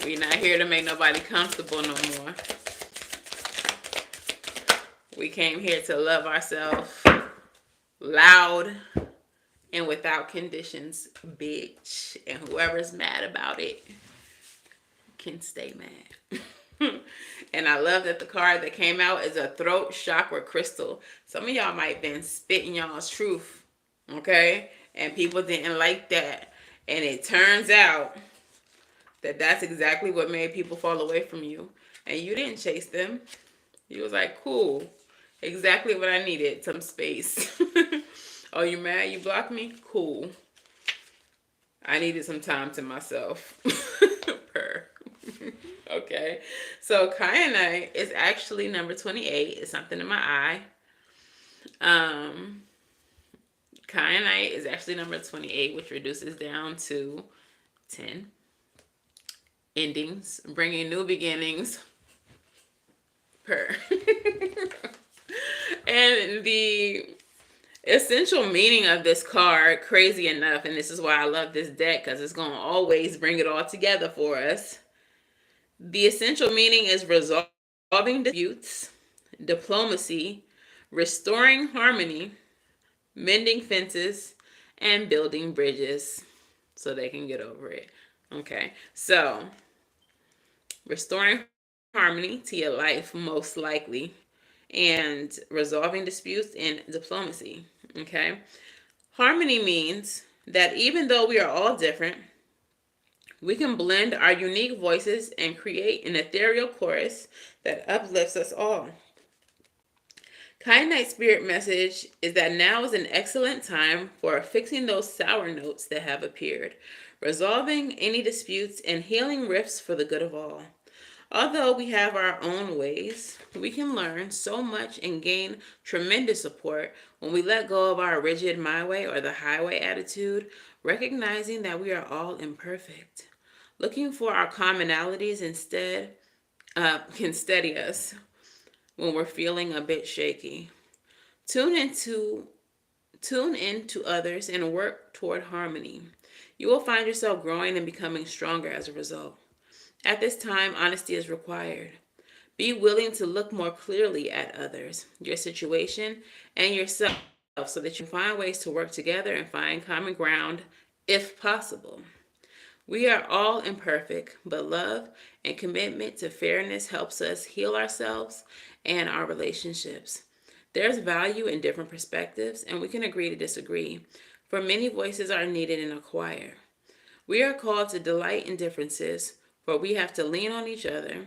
We're not here to make nobody comfortable no more. We came here to love ourselves loud and without conditions, bitch. And whoever's mad about it can stay mad. And I love that the card that came out is a throat chakra crystal. Some of y'all might have been spitting y'all's truth, okay? And people didn't like that. And it turns out that that's exactly what made people fall away from you. And you didn't chase them. You was like, cool. Exactly what I needed. Some space. Oh, you mad you blocked me? Cool. I needed some time to myself. Purr. Okay. So kyanite is actually number 28. It's something in my eye. Kyanite is actually number 28, which reduces down to 10. Endings, bringing new beginnings. Purr. And the essential meaning of this card, crazy enough, and this is why I love this deck, because it's going to always bring it all together for us. The essential meaning is resolving disputes, diplomacy, restoring harmony, mending fences, and building bridges so they can get over it. Okay, so restoring harmony to your life, most likely, and resolving disputes and diplomacy. Okay, harmony means that even though we are all different, we can blend our unique voices and create an ethereal chorus that uplifts us all. Kyanite spirit message is that now is an excellent time for fixing those sour notes that have appeared, resolving any disputes, and healing rifts for the good of all. Although we have our own ways, we can learn so much and gain tremendous support when we let go of our rigid my way or the highway attitude, recognizing that we are all imperfect. Looking for our commonalities instead can steady us when we're feeling a bit shaky. Tune into others and work toward harmony. You will find yourself growing and becoming stronger as a result. At this time, honesty is required. Be willing to look more clearly at others, your situation, and yourself so that you can find ways to work together and find common ground if possible. We are all imperfect, but love and commitment to fairness helps us heal ourselves and our relationships. There's value in different perspectives, and we can agree to disagree, for many voices are needed in a choir. We are called to delight in differences, for we have to lean on each other,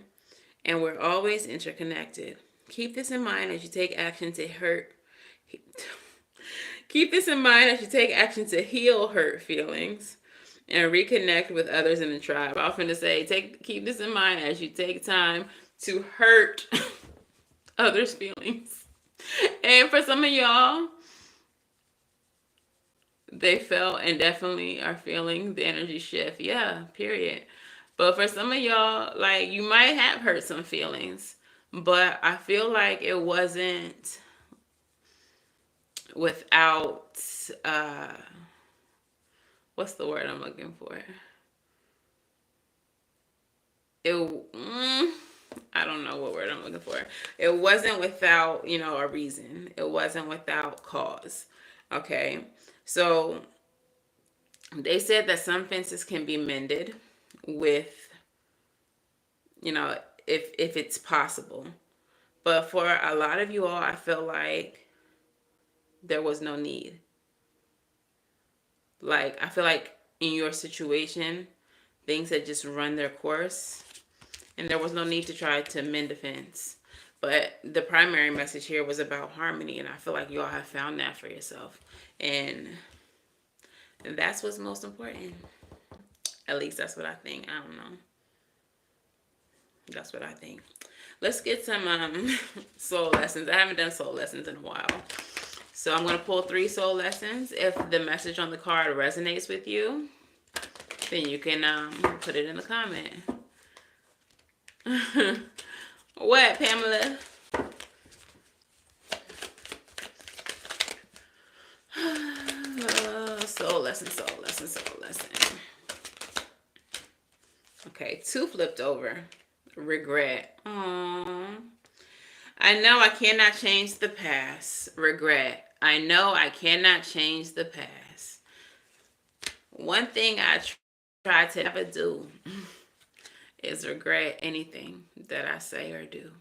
and we're always interconnected. Keep this in mind as you take action to hurt. Keep this in mind as you take action to heal hurt feelings and reconnect with others in the tribe. I often say, keep this in mind as you take time to hurt others' feelings. And for some of y'all, they felt and definitely are feeling the energy shift. Yeah, period. But for some of y'all, like, you might have hurt some feelings, but I feel like it wasn't without, what's the word I'm looking for? I don't know what word I'm looking for. It wasn't without, a reason. It wasn't without cause. Okay. So they said that some fences can be mended with, if it's possible. But for a lot of you all, I feel like there was no need. Like, I feel like in your situation, things had just run their course, and there was no need to try to mend a fence. But the primary message here was about harmony, and I feel like you all have found that for yourself. And that's what's most important. At least that's what I think. I don't know. That's what I think. Let's get some soul lessons. I haven't done soul lessons in a while. So I'm going to pull 3 soul lessons. If the message on the card resonates with you, then you can put it in the comment. What, Pamela? Soul lesson, soul lesson, soul lesson. Okay, 2 flipped over. Regret. Aww. I know I cannot change the past. Regret. I know I cannot change the past. One thing I try to never do is regret anything that I say or do.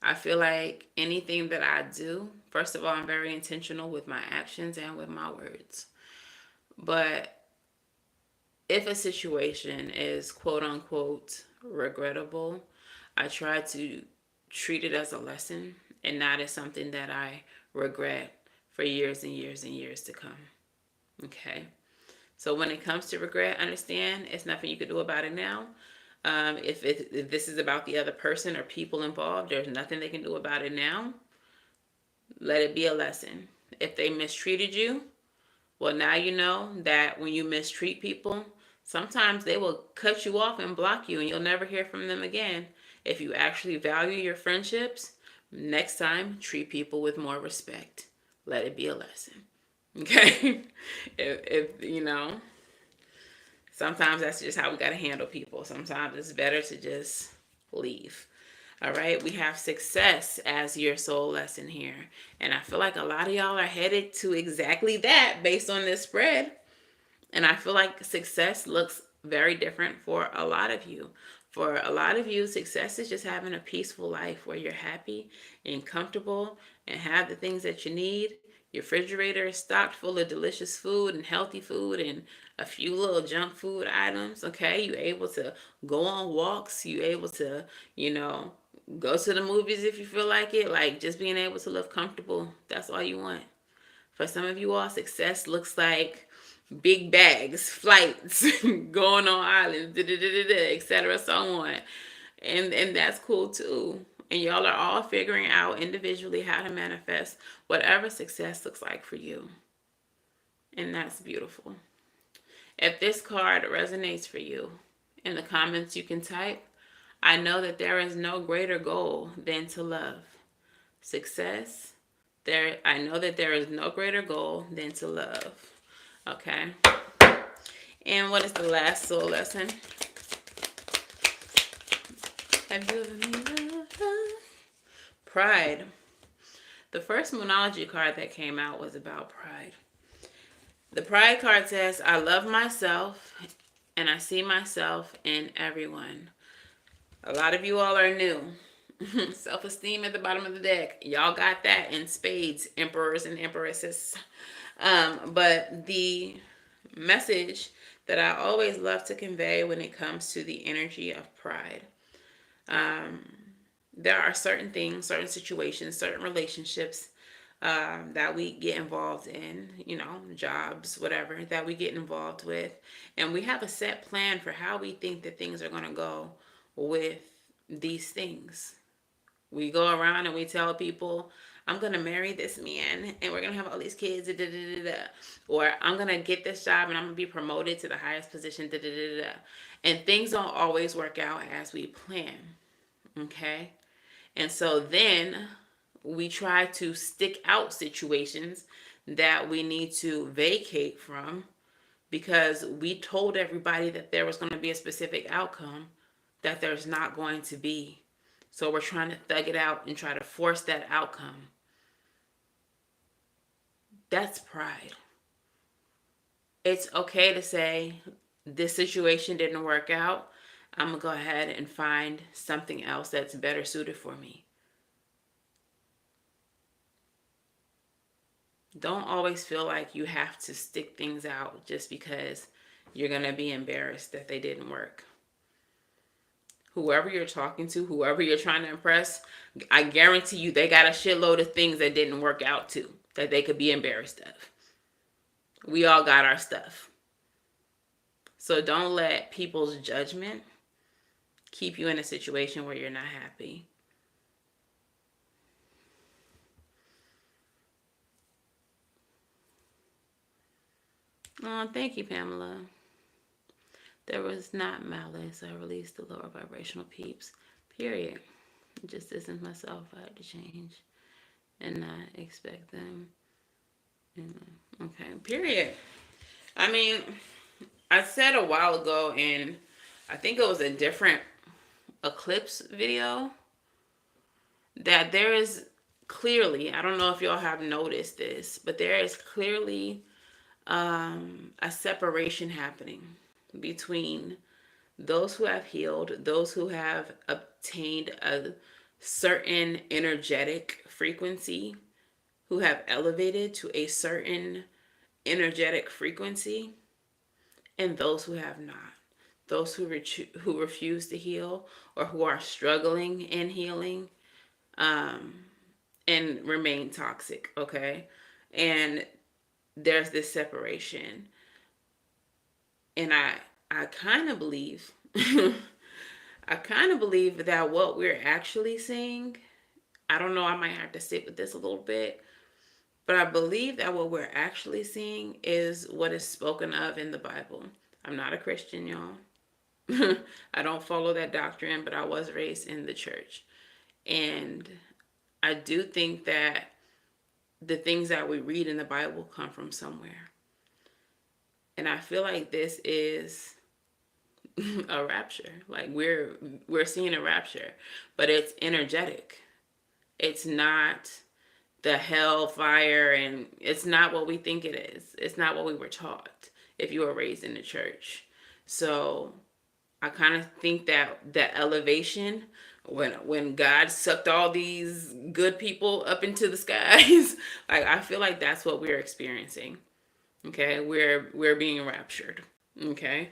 I feel like anything that I do, first of all, I'm very intentional with my actions and with my words. But if a situation is quote unquote regrettable, I try to treat it as a lesson and not as something that I regret for years and years and years to come. Okay? So when it comes to regret, understand it's nothing you can do about it now. If this is about the other person or people involved, there's nothing they can do about it now. Let it be a lesson. If they mistreated you, well, now you know that when you mistreat people, sometimes they will cut you off and block you and you'll never hear from them again. If you actually value your friendships, next time, treat people with more respect. Let it be a lesson. Okay? if sometimes that's just how we got to handle people. Sometimes it's better to just leave. All right, we have success as your soul lesson here. And I feel like a lot of y'all are headed to exactly that based on this spread. And I feel like success looks very different for a lot of you. For a lot of you, success is just having a peaceful life where you're happy and comfortable and have the things that you need. Your refrigerator is stocked full of delicious food and healthy food and a few little junk food items, okay? You're able to go on walks. You're able to, go to the movies if you feel like it. Like, just being able to live comfortable, that's all you want. For some of you all, success looks like big bags, flights, going on islands, etc., so on. And that's cool too. And y'all are all figuring out individually how to manifest whatever success looks like for you. And that's beautiful. If this card resonates for you, in the comments you can type, I know that there is no greater goal than to love. Success, I know that there is no greater goal than to love. Okay. And what is the last soul lesson? Have you ever been loved? Pride. The first Moonology card that came out was about pride. The pride card says, I love myself And I see myself in everyone. A lot of you all are new. Self-esteem at the bottom of the deck. Y'all got that in spades, emperors and empresses. But the message that I always love to convey when it comes to the energy of pride. There are certain things, certain situations, certain relationships that we get involved in, jobs, whatever, that we get involved with. And we have a set plan for how we think that things are going to go with these things. We go around and we tell people, I'm going to marry this man and we're going to have all these kids, da, da, da, da. Or I'm going to get this job and I'm going to be promoted to the highest position, da, da, da, da. And things don't always work out as we plan. Okay? And so then we try to stick out situations that we need to vacate from because we told everybody that there was going to be a specific outcome that there's not going to be. So we're trying to thug it out and try to force that outcome. That's pride. It's okay to say, this situation didn't work out. I'm going to go ahead and find something else that's better suited for me. Don't always feel like you have to stick things out just because you're going to be embarrassed that they didn't work. Whoever you're talking to, whoever you're trying to impress, I guarantee you they got a shitload of things that didn't work out too, that they could be embarrassed of. We all got our stuff. So don't let people's judgment keep you in a situation where you're not happy. Oh, thank you, Pamela. There was not malice. I released the lower vibrational peeps. Period. Just distance myself. I had to change and not expect them. Okay. Period. I mean, I said a while ago, and I think it was a different eclipse video, that there is clearly, I don't know if y'all have noticed this, but there is clearly a separation happening between those who have healed, those who have obtained a certain energetic frequency, who have elevated to a certain energetic frequency, and those who have not. Those who refuse to heal or who are struggling in healing and remain toxic, okay? And there's this separation. And I kind of believe, I kind of believe that what we're actually seeing, I don't know, I might have to sit with this a little bit, but I believe that what we're actually seeing is what is spoken of in the Bible. I'm not a Christian, y'all. I don't follow that doctrine, but I was raised in the church. And I do think that the things that we read in the Bible come from somewhere. And I feel like this is a rapture. Like we're seeing a rapture, but it's energetic. It's not the hellfire, and it's not what we think it is. It's not what we were taught if you were raised in the church. So I kind of think that the elevation, when God sucked all these good people up into the skies, like I feel like that's what we're experiencing. Okay, we're being raptured. Okay,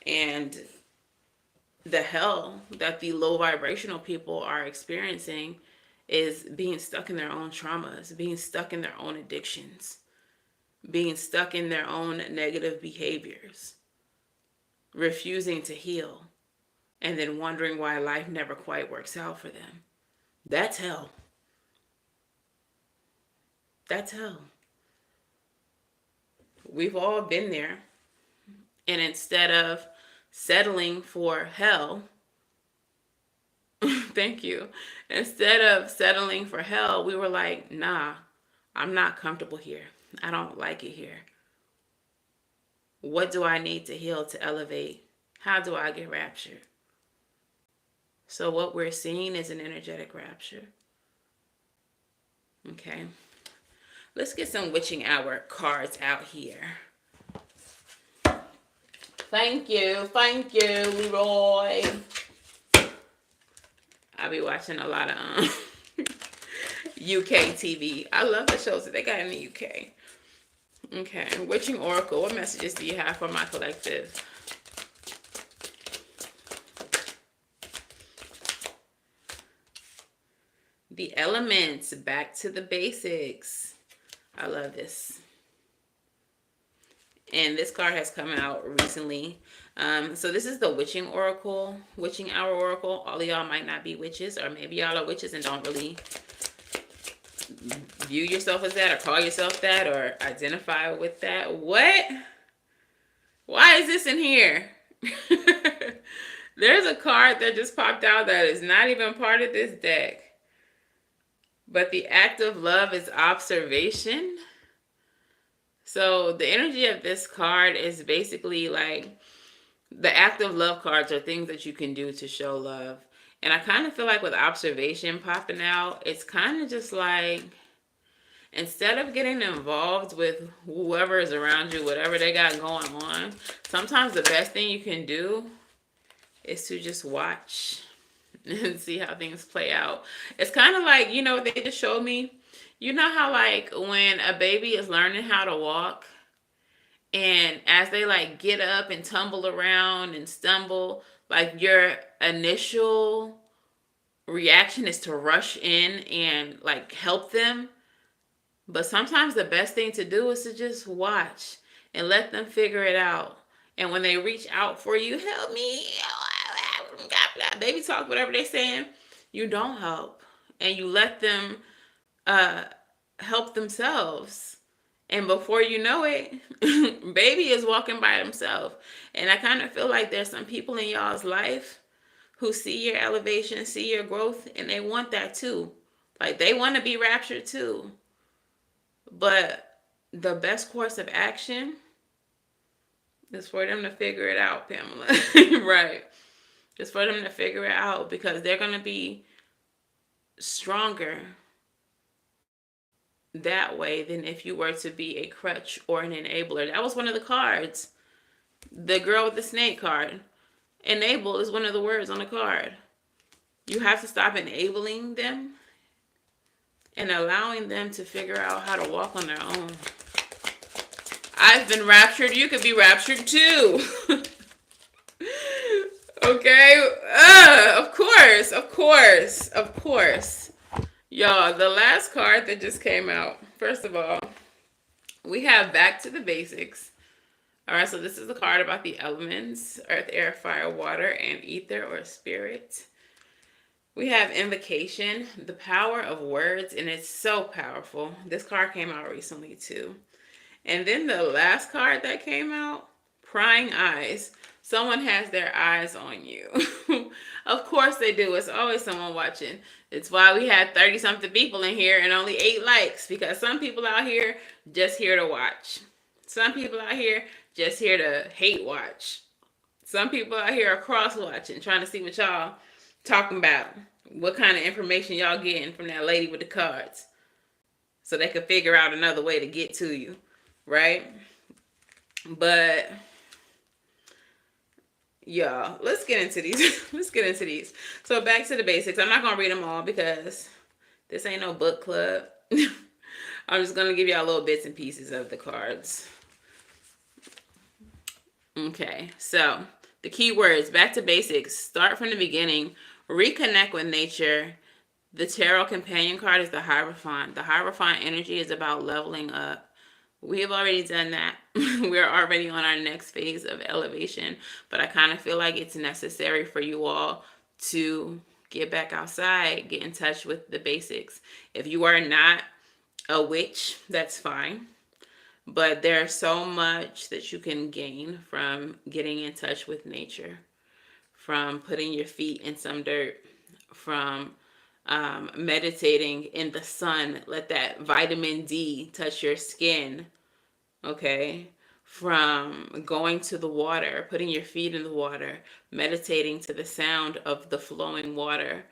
and the hell that the low vibrational people are experiencing is being stuck in their own traumas, being stuck in their own addictions, being stuck in their own negative behaviors, refusing to heal, and then wondering why life never quite works out for them. That's hell. That's hell. We've all been there. And instead of settling for hell, thank you. Instead of settling for hell, we were like, nah, I'm not comfortable here. I don't like it here. What do I need to heal to elevate? How do I get raptured? So what we're seeing is an energetic rapture. Okay. Let's get some witching hour cards out here. Thank you, Leroy. I be watching a lot of UK TV. I love the shows that they got in the UK. Okay, Witching Oracle. What messages do you have for my collective? The elements, back to the basics. I love this. And this card has come out recently. So this is the Witching Oracle, Witching Hour Oracle. All of y'all might not be witches, or maybe y'all are witches and don't really view yourself as that, or call yourself that, or identify with that. What? Why is this in here? There's a card that just popped out that is not even part of this deck. But the act of love is observation. So the energy of this card is basically like the act of love cards are things that you can do to show love. And I kind of feel like with observation popping out, it's kind of just like, instead of getting involved with whoever is around you, whatever they got going on, sometimes the best thing you can do is to just watch and see how things play out. It's kind of like, you know, they just showed me, you know how like when a baby is learning how to walk, and as they like get up and tumble around and stumble, like your initial reaction is to rush in and like help them. But sometimes the best thing to do is to just watch and let them figure it out. And when they reach out for you, help me, baby talk, whatever they're saying, you don't help. And you let them help themselves. And before you know it, baby is walking by himself. And I kind of feel like there's some people in y'all's life who see your elevation, see your growth, and they want that too. Like they want to be raptured too. But the best course of action is for them to figure it out, Pamela. Right. It's for them to figure it out, because they're going to be stronger that way than if you were to be a crutch or an enabler. That was one of the cards. The girl with the snake card. Enable is one of the words on the card. You have to stop enabling them and allowing them to figure out how to walk on their own. I've been raptured. You could be raptured too. Okay? Of course. Y'all, the last card that just came out. First of all, we have back to the basics. All right, so this is the card about the elements: earth, air, fire, water, and ether or spirit. We have invocation, the power of words, and it's so powerful. This card came out recently too. And then the last card that came out, prying eyes. Someone has their eyes on you. Of course they do. It's always someone watching. It's why we had 30-something people in here and only 8 likes, because some people out here just here to watch. Some people out here just here to hate watch. Some people out here are cross-watching, trying to see what y'all talking about. What kind of information y'all getting from that lady with the cards, so they could figure out another way to get to you, right? But y'all, let's get into these. So back to the basics. I'm not gonna read them all because this ain't no book club. I'm just gonna give y'all little bits and pieces of the cards. Okay, so the key words, back to basics, start from the beginning, reconnect with nature. The tarot companion card is the Hierophant. The Hierophant energy is about leveling up. We have already done that. We're already on our next phase of elevation, but I kind of feel like it's necessary for you all to get back outside, get in touch with the basics. If you are not a witch, that's fine. But there's so much that you can gain from getting in touch with nature, from putting your feet in some dirt, from meditating in the sun. Let that vitamin D touch your skin, okay? From going to the water, putting your feet in the water, meditating to the sound of the flowing water,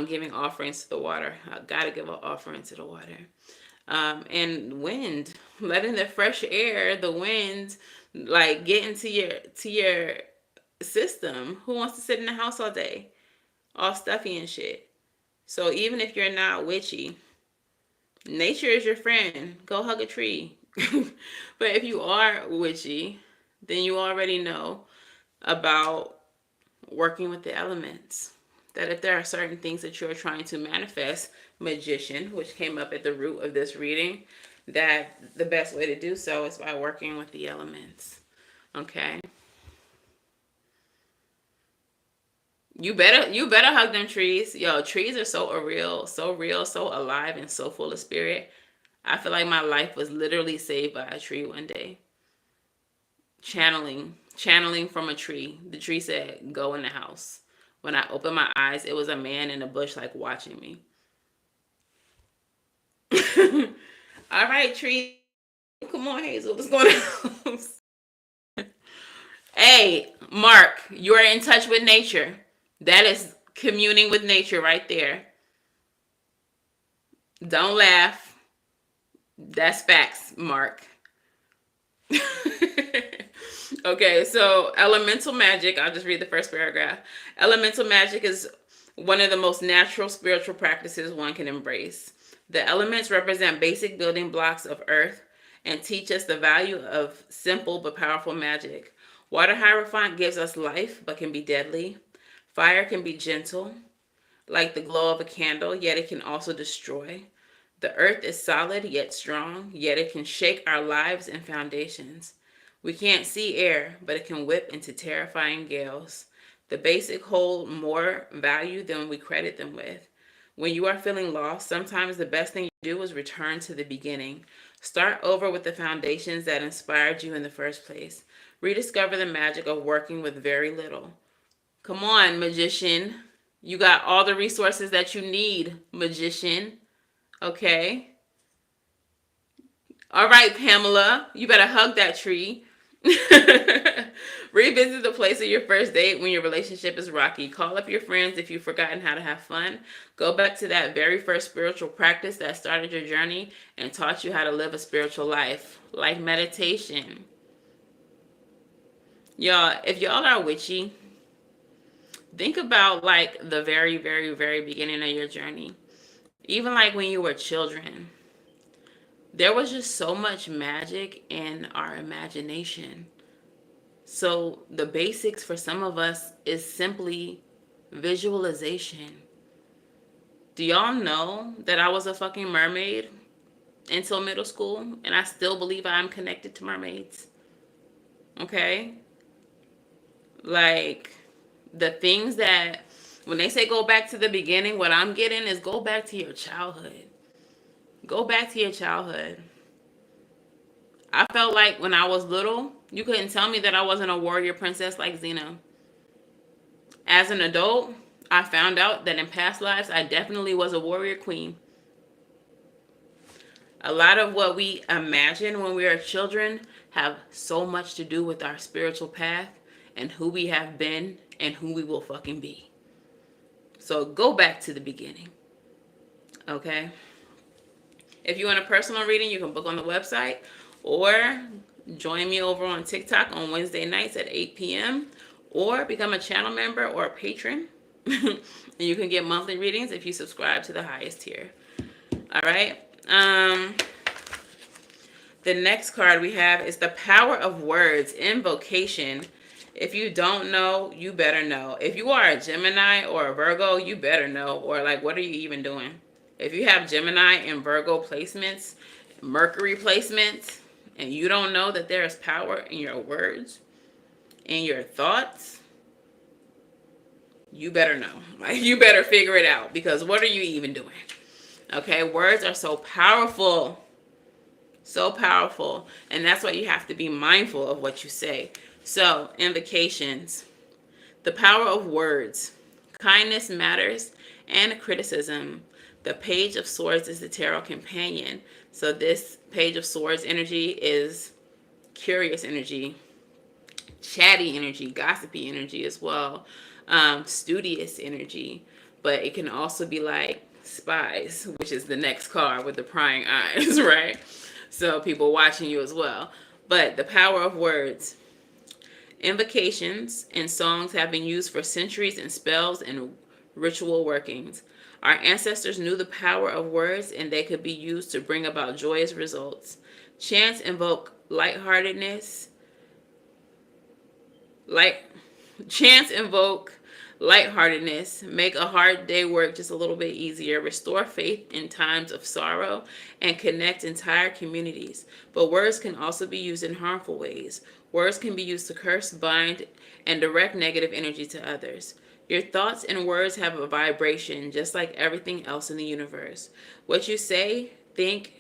giving offerings to the water. I gotta give an offering to the water. And wind, letting the fresh air, the wind Like, get into your system. Who wants to sit in the house all day, all stuffy and shit? So even if you're not witchy, nature is your friend. Go hug a tree. But if you are witchy, then you already know about working with the elements. That if there are certain things that you're trying to manifest, magician, which came up at the root of this reading, that the best way to do so is by working with the elements. Okay? You better hug them trees. Yo, trees are so real, so alive, and so full of spirit. I feel like my life was literally saved by a tree one day. Channeling from a tree. The tree said, "Go in the house." When I opened my eyes, it was a man in a bush, like, watching me. All right, tree. Come on, Hazel. What's going on? Hey, Mark, you are in touch with nature. That is communing with nature right there. Don't laugh. That's facts, Mark. Okay, so elemental magic, I'll just read the first paragraph. Elemental magic is one of the most natural spiritual practices one can embrace. The elements represent basic building blocks of earth and teach us the value of simple but powerful magic. Water hierophant gives us life but can be deadly. Fire can be gentle, like the glow of a candle, yet it can also destroy. The earth is solid yet strong, yet it can shake our lives and foundations. We can't see air, but it can whip into terrifying gales. The basic hold more value than we credit them with. When you are feeling lost, sometimes the best thing you do is return to the beginning. Start over with the foundations that inspired you in the first place. Rediscover the magic of working with very little. Come on, magician. You got all the resources that you need, magician. Okay? All right, Pamela. You better hug that tree. Revisit the place of your first date when your relationship is rocky. Call up your friends if you've forgotten how to have fun. Go back to that very first spiritual practice that started your journey and taught you how to live a spiritual life, like meditation. Y'all, if y'all are witchy, think about like the very, very, very beginning of your journey. Even like when you were children, there was just so much magic in our imagination. So the basics for some of us is simply visualization. Do y'all know that I was a fucking mermaid until middle school, and I still believe I'm connected to mermaids? Okay? Like, the things that, when they say go back to the beginning, what I'm getting is go back to your childhood. Go back to your childhood. I felt like when I was little, you couldn't tell me that I wasn't a warrior princess like Xena. As an adult, I found out that in past lives, I definitely was a warrior queen. A lot of what we imagine when we are children have so much to do with our spiritual path and who we have been and who we will fucking be. So go back to the beginning. Okay? If you want a personal reading, you can book on the website or join me over on TikTok on Wednesday nights at 8 p.m. or become a channel member or a patron. And you can get monthly readings if you subscribe to the highest tier. All right. The next card we have is the power of words, invocation. If you don't know, you better know. If you are a Gemini or a Virgo, you better know. Or like, what are you even doing? If you have Gemini and Virgo placements, Mercury placements, and you don't know that there is power in your words, in your thoughts, you better know. Like, you better figure it out, because what are you even doing? Okay, words are so powerful. So powerful. And that's why you have to be mindful of what you say. So, invocations. The power of words. Kindness matters, and criticism. The Page of Swords is the tarot companion. So this Page of Swords energy is curious energy, chatty energy, gossipy energy as well, studious energy. But it can also be like spies, which is the next card with the prying eyes, right? So people watching you as well. But the power of words. Invocations and songs have been used for centuries in spells and ritual workings. Our ancestors knew the power of words and they could be used to bring about joyous results. Chants invoke lightheartedness, light Chants invoke lightheartedness, make a hard day work just a little bit easier, restore faith in times of sorrow, and connect entire communities. But words can also be used in harmful ways. Words can be used to curse, bind, and direct negative energy to others. Your thoughts and words have a vibration just like everything else in the universe. What you say, think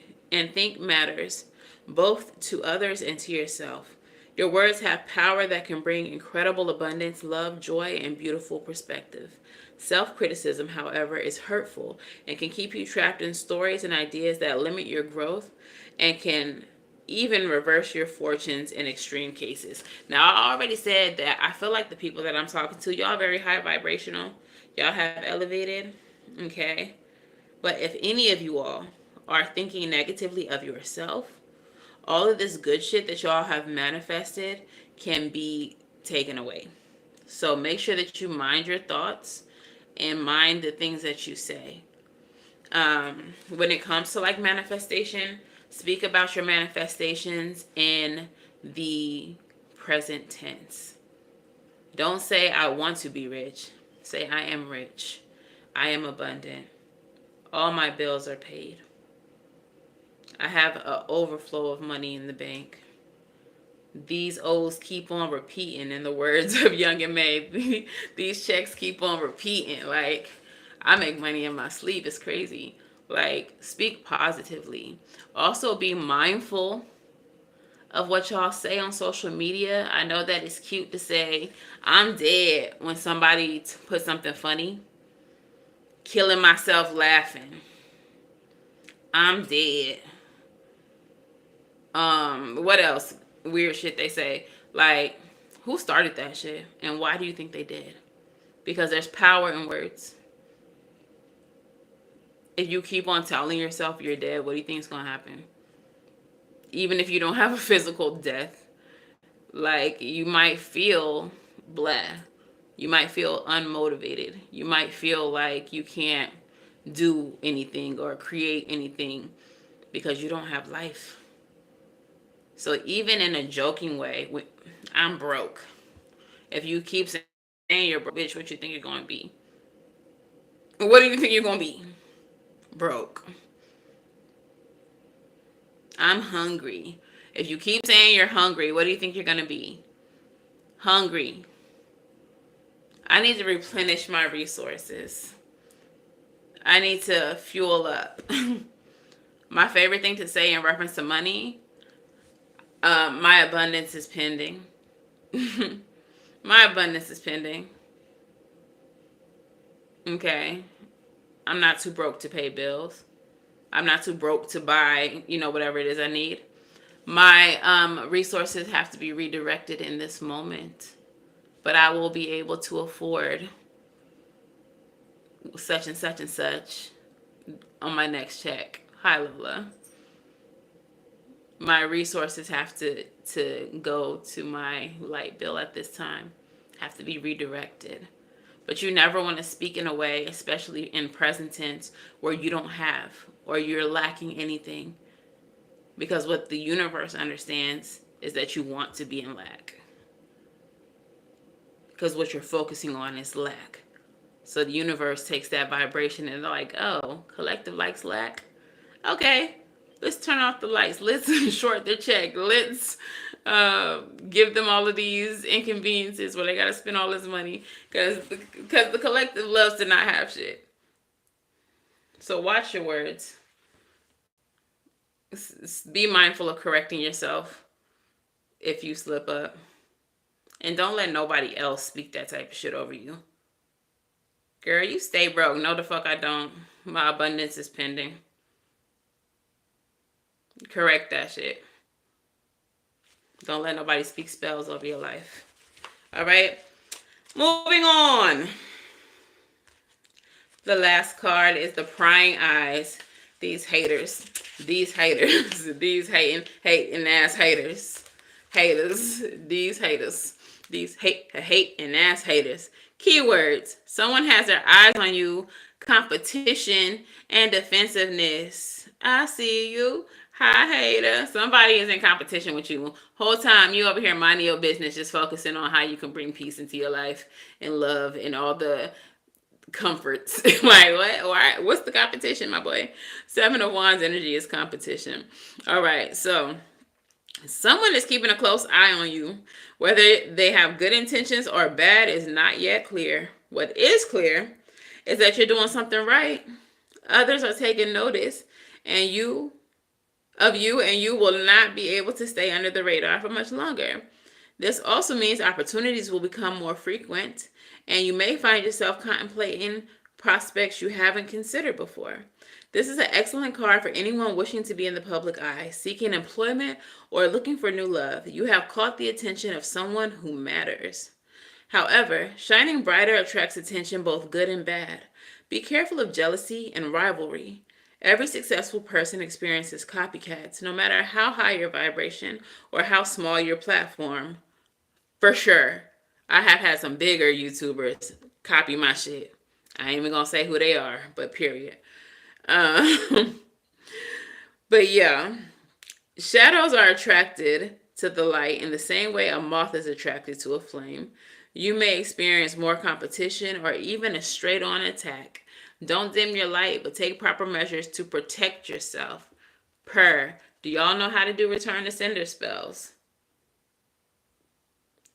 matters, both to others and to yourself. Your words have power that can bring incredible abundance, love, joy, and beautiful perspective. Self-criticism, however, is hurtful and can keep you trapped in stories and ideas that limit your growth and can even reverse your fortunes in extreme cases. Now, I already said that I feel like the people that I'm talking to, y'all very high vibrational. Y'all have elevated, okay? But if any of you all are thinking negatively of yourself, all of this good shit that y'all have manifested can be taken away. So make sure that you mind your thoughts and mind the things that you say. When it comes to like manifestation, speak about your manifestations in the present tense. Don't say I want to be rich. Say I am rich. I am abundant. All my bills are paid. I have an overflow of money in the bank. These O's keep on repeating, in the words of Young and May. These checks keep on repeating. Like, I make money in my sleep. It's crazy. Like, speak positively. Also, be mindful of what y'all say on social media. I know that it's cute to say, I'm dead when somebody puts something funny. Killing myself laughing. I'm dead. What else? Weird shit they say. Like, who started that shit? And why do you think they did? Because there's power in words. If you keep on telling yourself you're dead, what do you think is going to happen? Even if you don't have a physical death, like, you might feel blah. You might feel unmotivated. You might feel like you can't do anything or create anything because you don't have life. So even in a joking way, I'm broke. If you keep saying you're broke, bitch, what you think you're going to be? What do you think you're going to be? Broke. I'm hungry. If you keep saying you're hungry, what do you think you're going to be? Hungry. I need to replenish my resources. I need to fuel up. My favorite thing to say in reference to money, my abundance is pending. My abundance is pending. Okay. I'm not too broke to pay bills. I'm not too broke to buy, whatever it is I need. My resources have to be redirected in this moment. But I will be able to afford such and such and such on my next check. Hi, Lola. My resources have to go to my light bill at this time. Have to be redirected. But you never want to speak in a way, especially in present tense, where you don't have or you're lacking anything. Because what the universe understands is that you want to be in lack. Because what you're focusing on is lack. So the universe takes that vibration and they're like, oh, collective likes lack. Okay, let's turn off the lights. Let's short their check. Let's give them all of these inconveniences where they got to spend all this money. Because the collective loves to not have shit. So watch your words. Be mindful of correcting yourself if you slip up. And don't let nobody else speak that type of shit over you. Girl, you stay broke. No, the fuck I don't. My abundance is pending. Correct that shit. Don't let nobody speak spells over your life. All right? Moving on. The last card is the prying eyes. These haters. These hating ass haters. Haters. These haters. These hate and ass haters. Keywords. Someone has their eyes on you. Competition and defensiveness. I see you. Hi, hater. Somebody is in competition with you. Whole time you over here minding your business, just focusing on how you can bring peace into your life and love and all the comforts. Like, what? Why? What's the competition, my boy? Seven of Wands energy is competition. All right, so someone is keeping a close eye on you. Whether they have good intentions or bad is not yet clear. What is clear is that you're doing something right. Others are taking notice and you and you will not be able to stay under the radar for much longer. This also means opportunities will become more frequent and you may find yourself contemplating prospects you haven't considered before. This is an excellent card for anyone wishing to be in the public eye, seeking employment, or looking for new love. You have caught the attention of someone who matters. However, shining brighter attracts attention both good and bad. Be careful of jealousy and rivalry. Every successful person experiences copycats, no matter how high your vibration or how small your platform. For sure, I have had some bigger YouTubers copy my shit. I ain't even gonna say who they are, but period. Um, but yeah, shadows are attracted to the light in the same way a moth is attracted to a flame. You may experience more competition or even a straight-on attack. Don't dim your light, but take proper measures to protect yourself. Do y'all know how to do return to sender spells?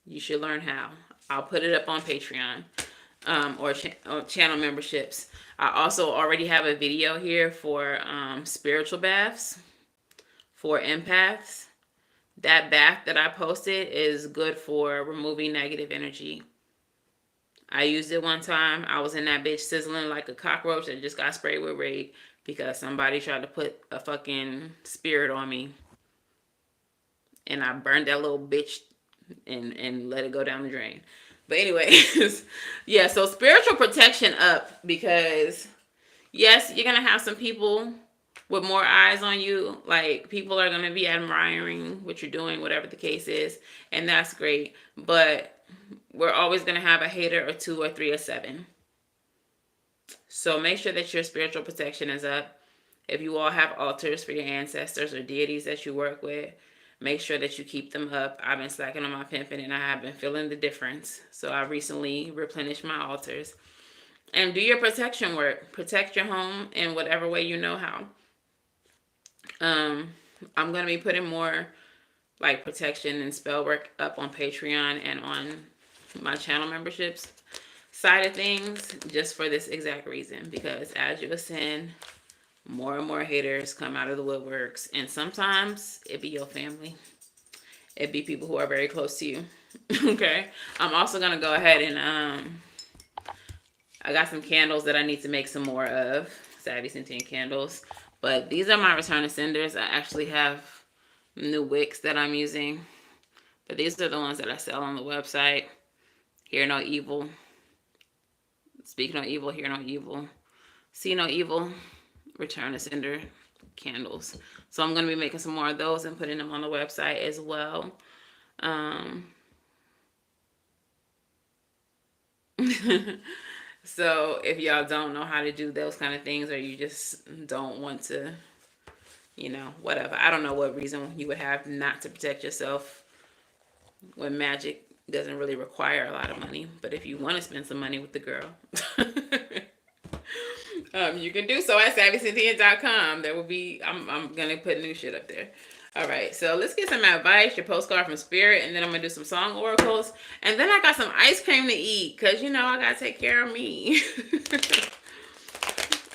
You should learn how. I'll put it up on Patreon or channel memberships. I also already have a video here for spiritual baths for empaths. That bath that I posted is good for removing negative energy. I used it one time. I was in that bitch sizzling like a cockroach that just got sprayed with raid because somebody tried to put a fucking spirit on me. And I burned that little bitch and let it go down the drain. But anyways, yeah, so spiritual protection up because yes, you're going to have some people with more eyes on you. Like, people are going to be admiring what you're doing, whatever the case is. And that's great. But we're always going to have a hater or two or three or seven. So make sure that your spiritual protection is up. If you all have altars for your ancestors or deities that you work with, make sure that you keep them up. I've been slacking on my pimping and I have been feeling the difference. So I recently replenished my altars. And do your protection work. Protect your home in whatever way you know how. I'm going to be putting more like protection and spell work up on Patreon and on my channel memberships side of things, just for this exact reason. Because as you ascend, more and more haters come out of the woodworks. And sometimes it be your family. It be people who are very close to you. Okay. I'm also going to go ahead and I got some candles that I need to make some more of. Savy sentient candles. But these are my return to senders. I actually have new wicks that I'm using. But these are the ones that I sell on the website. Hear no evil. Speak no evil, hear no evil. See no evil. Return to sender candles. So I'm going to be making some more of those and putting them on the website as well. So if y'all don't know how to do those kind of things, or you just don't want to, you know, whatever. I don't know what reason you would have not to protect yourself when magic doesn't really require a lot of money. But if you want to spend some money with the girl, you can do so at SavyCynthia.com. There will be, I'm going to put new shit up there. All right, so let's get some advice, your postcard from Spirit, and then I'm going to do some song oracles. And then I got some ice cream to eat because, you know, I got to take care of me.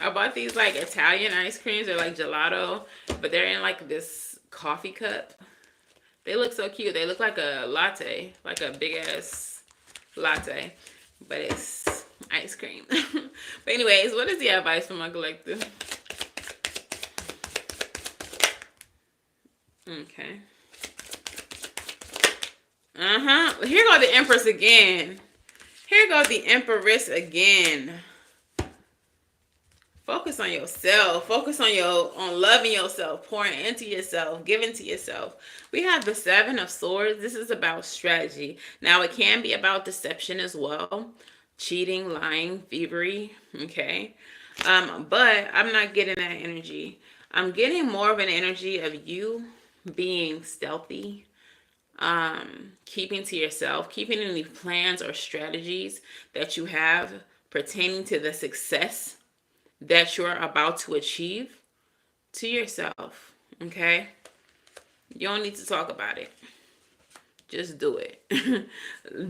I bought these, like, Italian ice creams. They're like gelato, but they're in, like, this coffee cup. They look so cute. They look like a latte, like a big-ass latte, but it's ice cream. But anyways, what is the advice from my collective? Okay. Here go the Empress again. Here goes the Empress again. Focus on yourself. Focus on loving yourself, pouring into yourself, giving to yourself. We have the Seven of Swords. This is about strategy. Now it can be about deception as well. Cheating, lying, thievery. Okay. But I'm not getting that energy. I'm getting more of an energy of you being stealthy, keeping to yourself, keeping any plans or strategies that you have pertaining to the success that you're about to achieve to yourself. Okay? You don't need to talk about it. Just do it.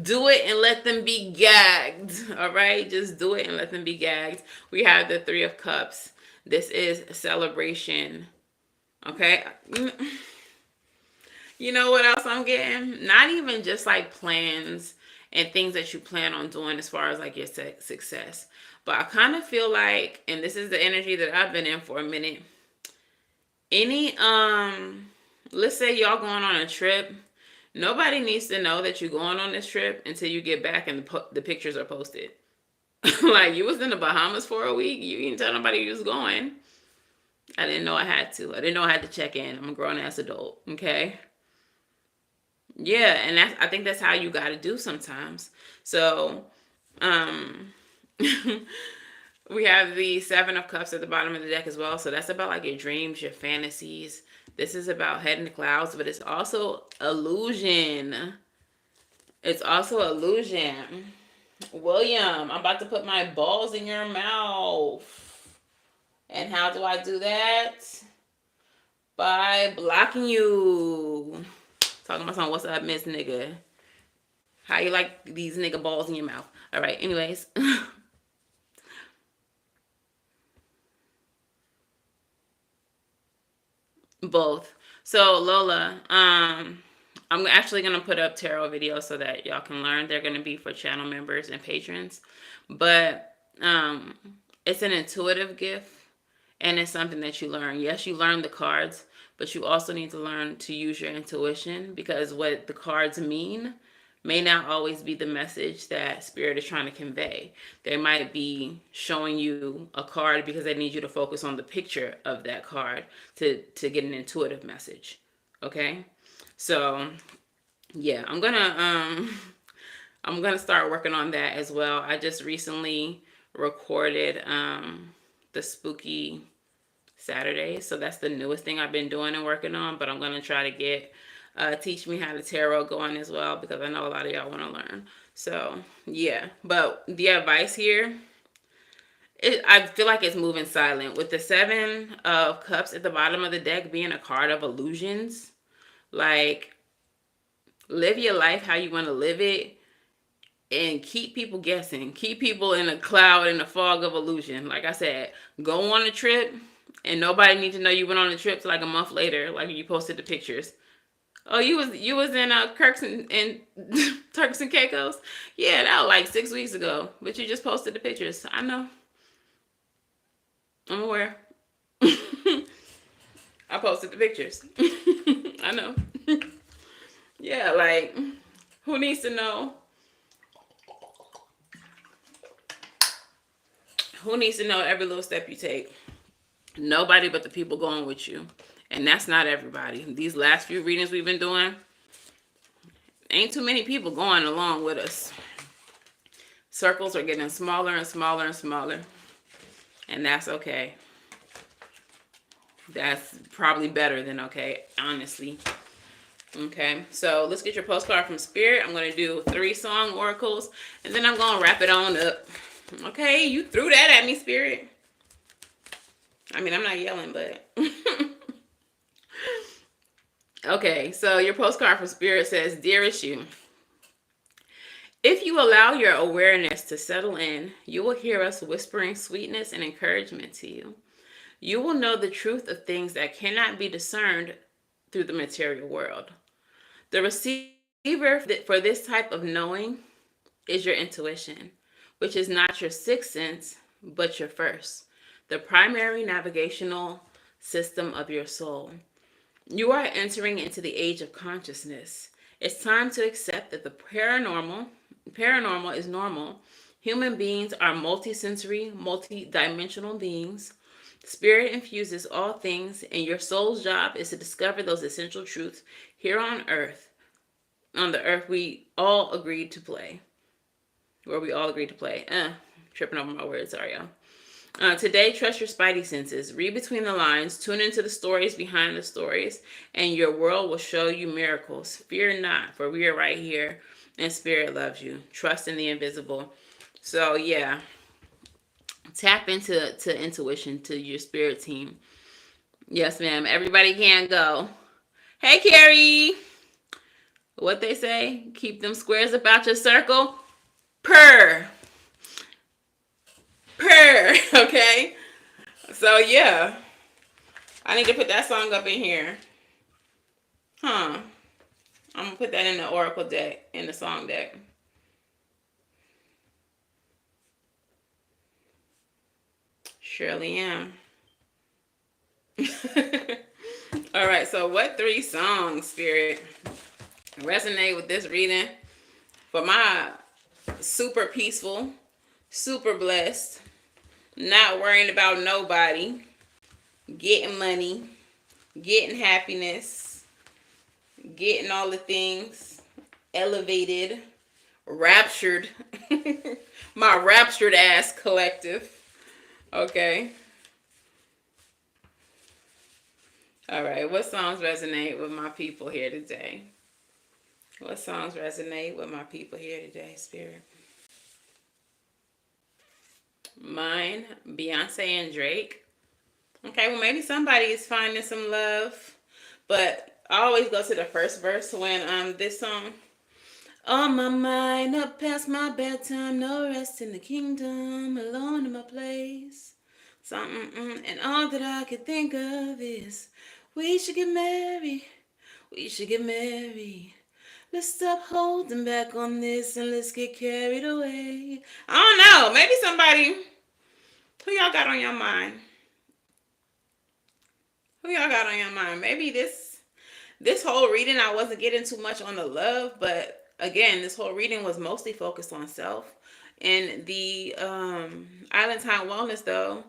Do it and let them be gagged. All right? Just do it and let them be gagged. We have the Three of Cups. This is a celebration. Okay? You know what else I'm getting? Not even just like plans and things that you plan on doing as far as like your success. But I kind of feel like, and this is the energy that I've been in for a minute. Any, let's say y'all going on a trip. Nobody needs to know that you're going on this trip until you get back and the pictures are posted. Like, you was in the Bahamas for a week. You didn't tell nobody you was going. I didn't know I had to. I didn't know I had to check in. I'm a grown-ass adult, okay? Yeah, and I think that's how you got to do sometimes. So, we have the Seven of Cups at the bottom of the deck as well. So that's about like your dreams, your fantasies. This is about heading the clouds, but it's also illusion. It's also illusion. William, I'm about to put my balls in your mouth. And how do I do that? By blocking you. Talking about something, what's up, miss nigga? How you like these nigga balls in your mouth? All right, anyways. Both. So Lola, I'm actually gonna put up tarot videos so that y'all can learn. They're gonna be for channel members and patrons, but it's an intuitive gift and it's something that you learn. Yes, you learn the cards, but you also need to learn to use your intuition, because what the cards mean may not always be the message that spirit is trying to convey. They might be showing you a card because they need you to focus on the picture of that card to get an intuitive message. Okay? So, yeah, I'm gonna start working on that as well. I just recently recorded the spooky Saturday, so that's the newest thing I've been doing and working on, but I'm gonna try to get teach me how to tarot going as well, because I know a lot of y'all want to learn. So yeah, but the advice here, I feel like it's moving silent with the Seven of Cups at the bottom of the deck being a card of illusions. Like, live your life how you want to live it and keep people guessing. Keep people in a cloud, in a fog of illusion. Like I said, go on a trip and nobody needs to know you went on the trip till like a month later, like you posted the pictures. Oh, you was in Kirks and Turks and Caicos? Yeah, that was like 6 weeks ago. But you just posted the pictures. I know. I'm aware. I posted the pictures. I know. Yeah, like, who needs to know? Who needs to know every little step you take? Nobody but the people going with you. And that's not everybody. These last few readings we've been doing, ain't too many people going along with us. Circles are getting smaller and smaller and smaller. And that's okay. That's probably better than okay, honestly. Okay, so let's get your postcard from Spirit. I'm going to do 3 song oracles, and then I'm going to wrap it on up. Okay, you threw that at me, Spirit. I mean, I'm not yelling, but... Okay, so your postcard from Spirit says, Dearest you, if you allow your awareness to settle in, you will hear us whispering sweetness and encouragement to you. You will know the truth of things that cannot be discerned through the material world. The receiver for this type of knowing is your intuition, which is not your sixth sense, but your first, the primary navigational system of your soul. You are entering into the age of consciousness. It's time to accept that the paranormal is normal. Human beings are multisensory, multidimensional beings. Spirit infuses all things, and your soul's job is to discover those essential truths here on earth. On the earth we all agreed to play. Where we all agreed to play. Tripping over my words, sorry y'all. Today, trust your spidey senses. Read between the lines. Tune into the stories behind the stories. And your world will show you miracles. Fear not, for we are right here. And Spirit loves you. Trust in the invisible. So, yeah. Tap into intuition, to your spirit team. Yes, ma'am. Everybody can go. Hey, Carrie. What they say? Keep them squares about your circle. Purr. Okay? So, yeah. I need to put that song up in here. I'm going to put that in the oracle deck, in the song deck. Surely am. All right, so what 3 songs, Spirit, resonate with this reading for my super peaceful, super blessed, not worrying about nobody, getting money, getting happiness, getting all the things, elevated, raptured, my raptured ass collective. Okay. All right, what songs resonate with my people here today? What songs resonate with my people here today, Spirit? Mine, Beyonce and Drake. Okay, well, maybe somebody is finding some love. But I always go to the first verse when this song. On my mind, up past my bedtime, no rest in the kingdom, alone in my place. Something, and all that I could think of is, we should get married, we should get married. Let's stop holding back on this and let's get carried away. I don't know, maybe somebody, who y'all got on your mind? Who y'all got on your mind? Maybe this whole reading, I wasn't getting too much on the love, but again, this whole reading was mostly focused on self. In the Island Time Wellness, though,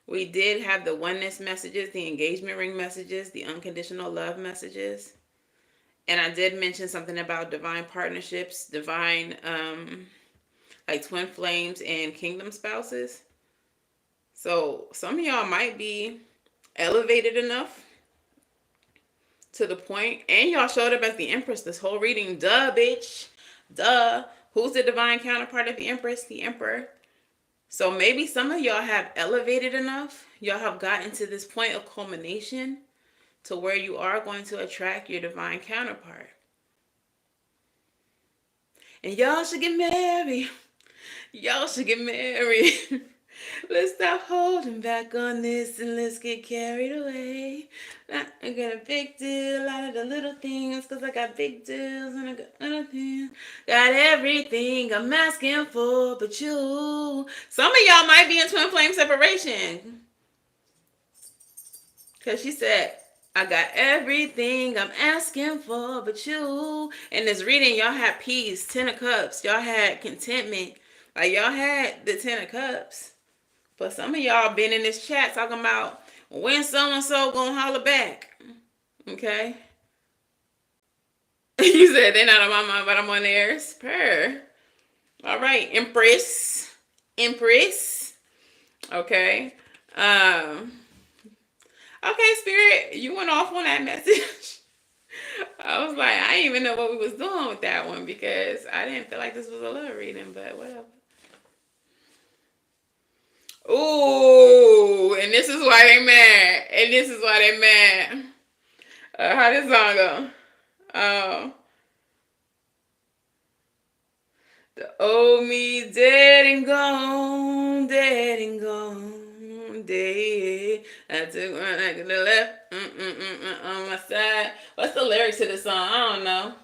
we did have the oneness messages, the engagement ring messages, the unconditional love messages. And I did mention something about divine partnerships, divine, like twin flames and kingdom spouses. So some of y'all might be elevated enough to the point, and y'all showed up as the Empress this whole reading. Duh, bitch. Duh. Who's the divine counterpart of the Empress? The Emperor. So maybe some of y'all have elevated enough. Y'all have gotten to this point of culmination to where you are going to attract your divine counterpart. And y'all should get married. Y'all should get married. Let's stop holding back on this and let's get carried away. I got a big deal out of the little things, because I got big deals and I got little things. Got everything I'm asking for but you. Some of y'all might be in twin flame separation. Because she said, I got everything I'm asking for but you. In this reading, y'all had peace, 10 of cups. Y'all had contentment. Like, y'all had the 10 of cups. But some of y'all been in this chat talking about when so-and-so gonna holler back. Okay? You said they're not on my mind, but I'm on theirs. Purr. All right, Empress. Okay. Okay, Spirit, you went off on that message. I was like, I didn't even know what we was doing with that one, because I didn't feel like this was a love reading, but whatever. Ooh, and this is why they mad. How this song go? The old me dead and gone, dead. I took one leg to the left, on my side. What's the lyrics to this song? I don't know.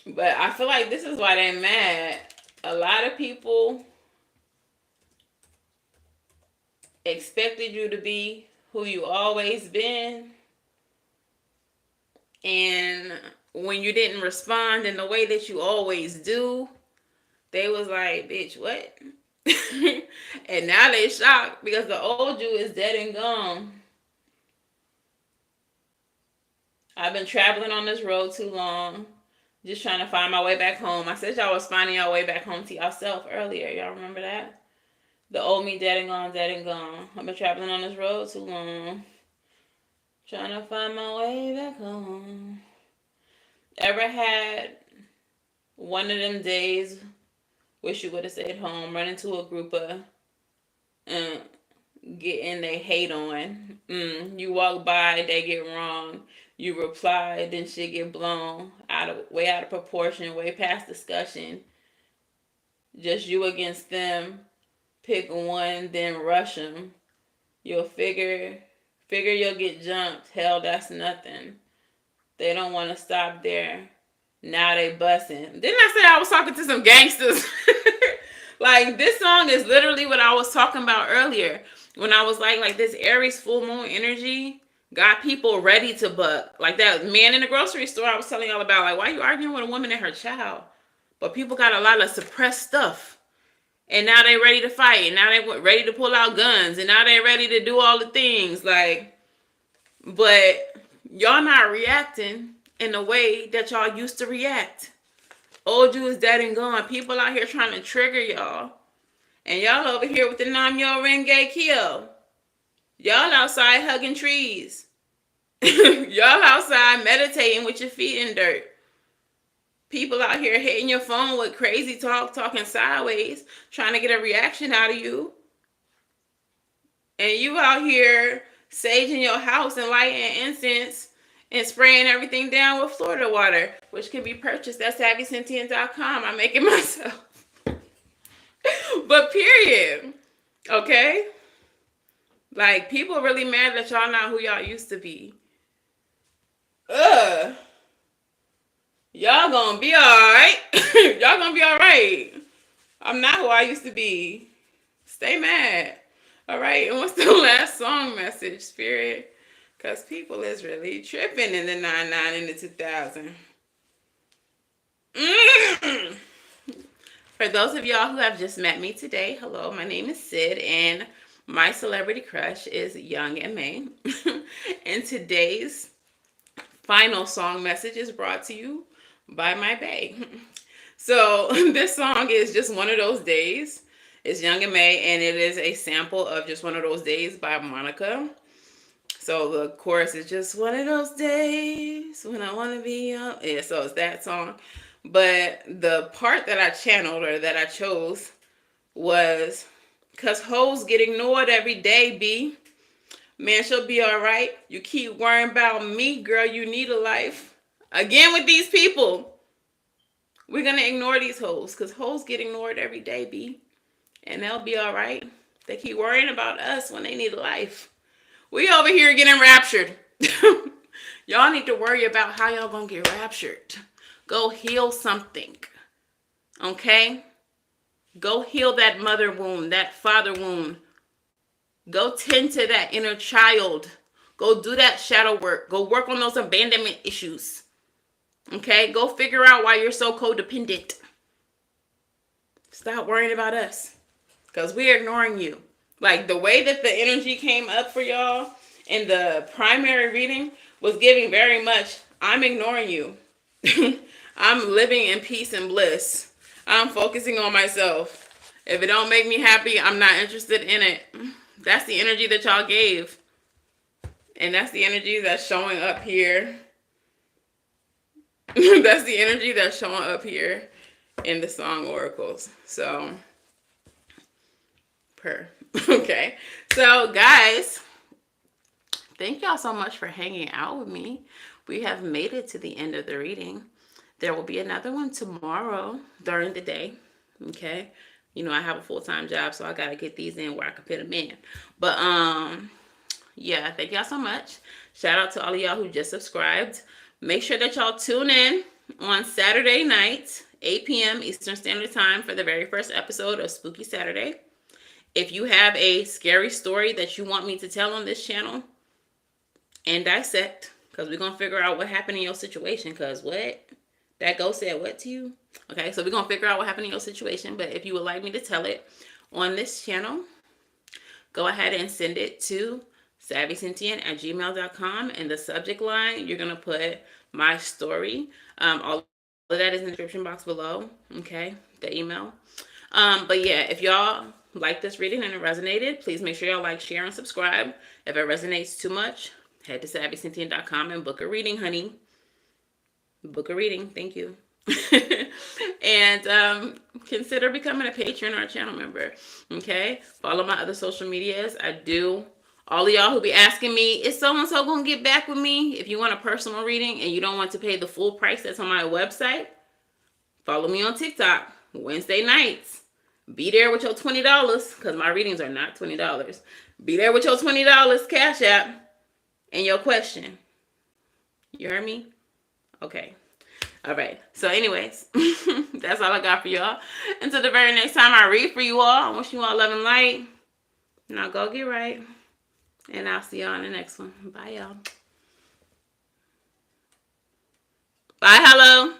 But I feel like this is why they mad. A lot of people expected you to be who you always been. And when you didn't respond in the way that you always do, they was like, bitch, what? And now they shocked because the old you is dead and gone. I've been traveling on this road too long, just trying to find my way back home. I said y'all was finding y'all way back home to yourself earlier. Y'all remember that? The old me dead and gone, dead and gone. I've been traveling on this road too long, trying to find my way back home. Ever had one of them days, wish you would have stayed home, run into a group of getting they hate on. You walk by, they get wrong. You reply, then shit get blown way out of proportion, way past discussion. Just you against them. Pick one, then rush them. You'll figure you'll get jumped. Hell, that's nothing. They don't want to stop there. Now they busting. Didn't I say I was talking to some gangsters? Like, this song is literally what I was talking about earlier. When I was like this Aries full moon energy got people ready to buck. Like that man in the grocery store I was telling y'all about. Like, why are you arguing with a woman and her child? But people got a lot of suppressed stuff. And now they ready to fight. And now they ready to pull out guns. And now they ready to do all the things. Like, but y'all not reacting in the way that y'all used to react. Old you is dead and gone. People out here trying to trigger y'all. And y'all over here with the Nam-Yo Renge Kyo. Y'all outside hugging trees. Y'all outside meditating with your feet in dirt. People out here hitting your phone with crazy talk, talking sideways, trying to get a reaction out of you. And you out here saging your house and lighting incense and spraying everything down with Florida water, which can be purchased at SavySentient.com. I make it myself. But period. Okay? Like, people really mad that y'all not who y'all used to be. Y'all gonna be alright. Y'all gonna be alright. I'm not who I used to be. Stay mad. Alright, and what's the last song message, Spirit? Because people is really tripping in the 99 and the 2000. For those of y'all who have just met me today, hello, my name is Sid, and my celebrity crush is Young M.A. And today's final song message is brought to you by my bae. So this song is Just One of Those Days. It's Young M.A. and it is a sample of Just One of Those Days by Monica. So the chorus is just one of those days when I want to be young. Yeah, so it's that song. But the part that I channeled or that I chose was, cause hoes get ignored every day, B. Man, she'll be all right. You keep worrying about me, girl. You need a life. Again with these people. We're going to ignore these hoes because hoes get ignored every day, B. And they'll be all right. They keep worrying about us when they need a life. We over here getting raptured. Y'all need to worry about how y'all going to get raptured. Go heal something. Okay? Go heal that mother wound, that father wound. Go tend to that inner child. Go do that shadow work. Go work on those abandonment issues. Okay? Go figure out why you're so codependent. Stop worrying about us. Because we're ignoring you. Like, the way that the energy came up for y'all in the primary reading was giving very much, I'm ignoring you. I'm living in peace and bliss. I'm focusing on myself. If it don't make me happy, I'm not interested in it. That's the energy that y'all gave. And that's the energy that's showing up here. That's the energy that's showing up here in the song oracles. So, okay. So, guys, thank y'all so much for hanging out with me. We have made it to the end of the reading. There will be another one tomorrow during the day. Okay. You know, I have a full-time job, so I got to get these in where I can fit them in. But, yeah, thank y'all so much. Shout out to all of y'all who just subscribed. Make sure that y'all tune in on Saturday night, 8 p.m. Eastern Standard Time for the very first episode of Spooky Saturday. If you have a scary story that you want me to tell on this channel and dissect, Because we're going to figure out what happened in your situation. Because what? That ghost said what to you? Okay, so we're going to figure out what happened in your situation. But if you would like me to tell it on this channel, go ahead and send it to savvysentient@gmail.com. In the subject line, you're going to put my story. All of that is in the description box below. Okay, the email. But yeah, if y'all like this reading and it resonated, please make sure y'all like, share, and subscribe. If it resonates too much, head to savvysentient.com and book a reading, honey. Book a reading. Thank you. And consider becoming a patron or a channel member. Okay? Follow my other social medias. I do. All of y'all who be asking me, is so-and-so going to get back with me? If you want a personal reading and you don't want to pay the full price that's on my website, follow me on TikTok. Wednesday nights. Be there with your $20, because my readings are not $20. Be there with your $20 Cash App and your question. You heard me? Okay. All right. So anyways, that's all I got for y'all. Until the very next time I read for you all, I wish you all love and light. Now go get right. And I'll see y'all in the next one. Bye, y'all. Bye, hello.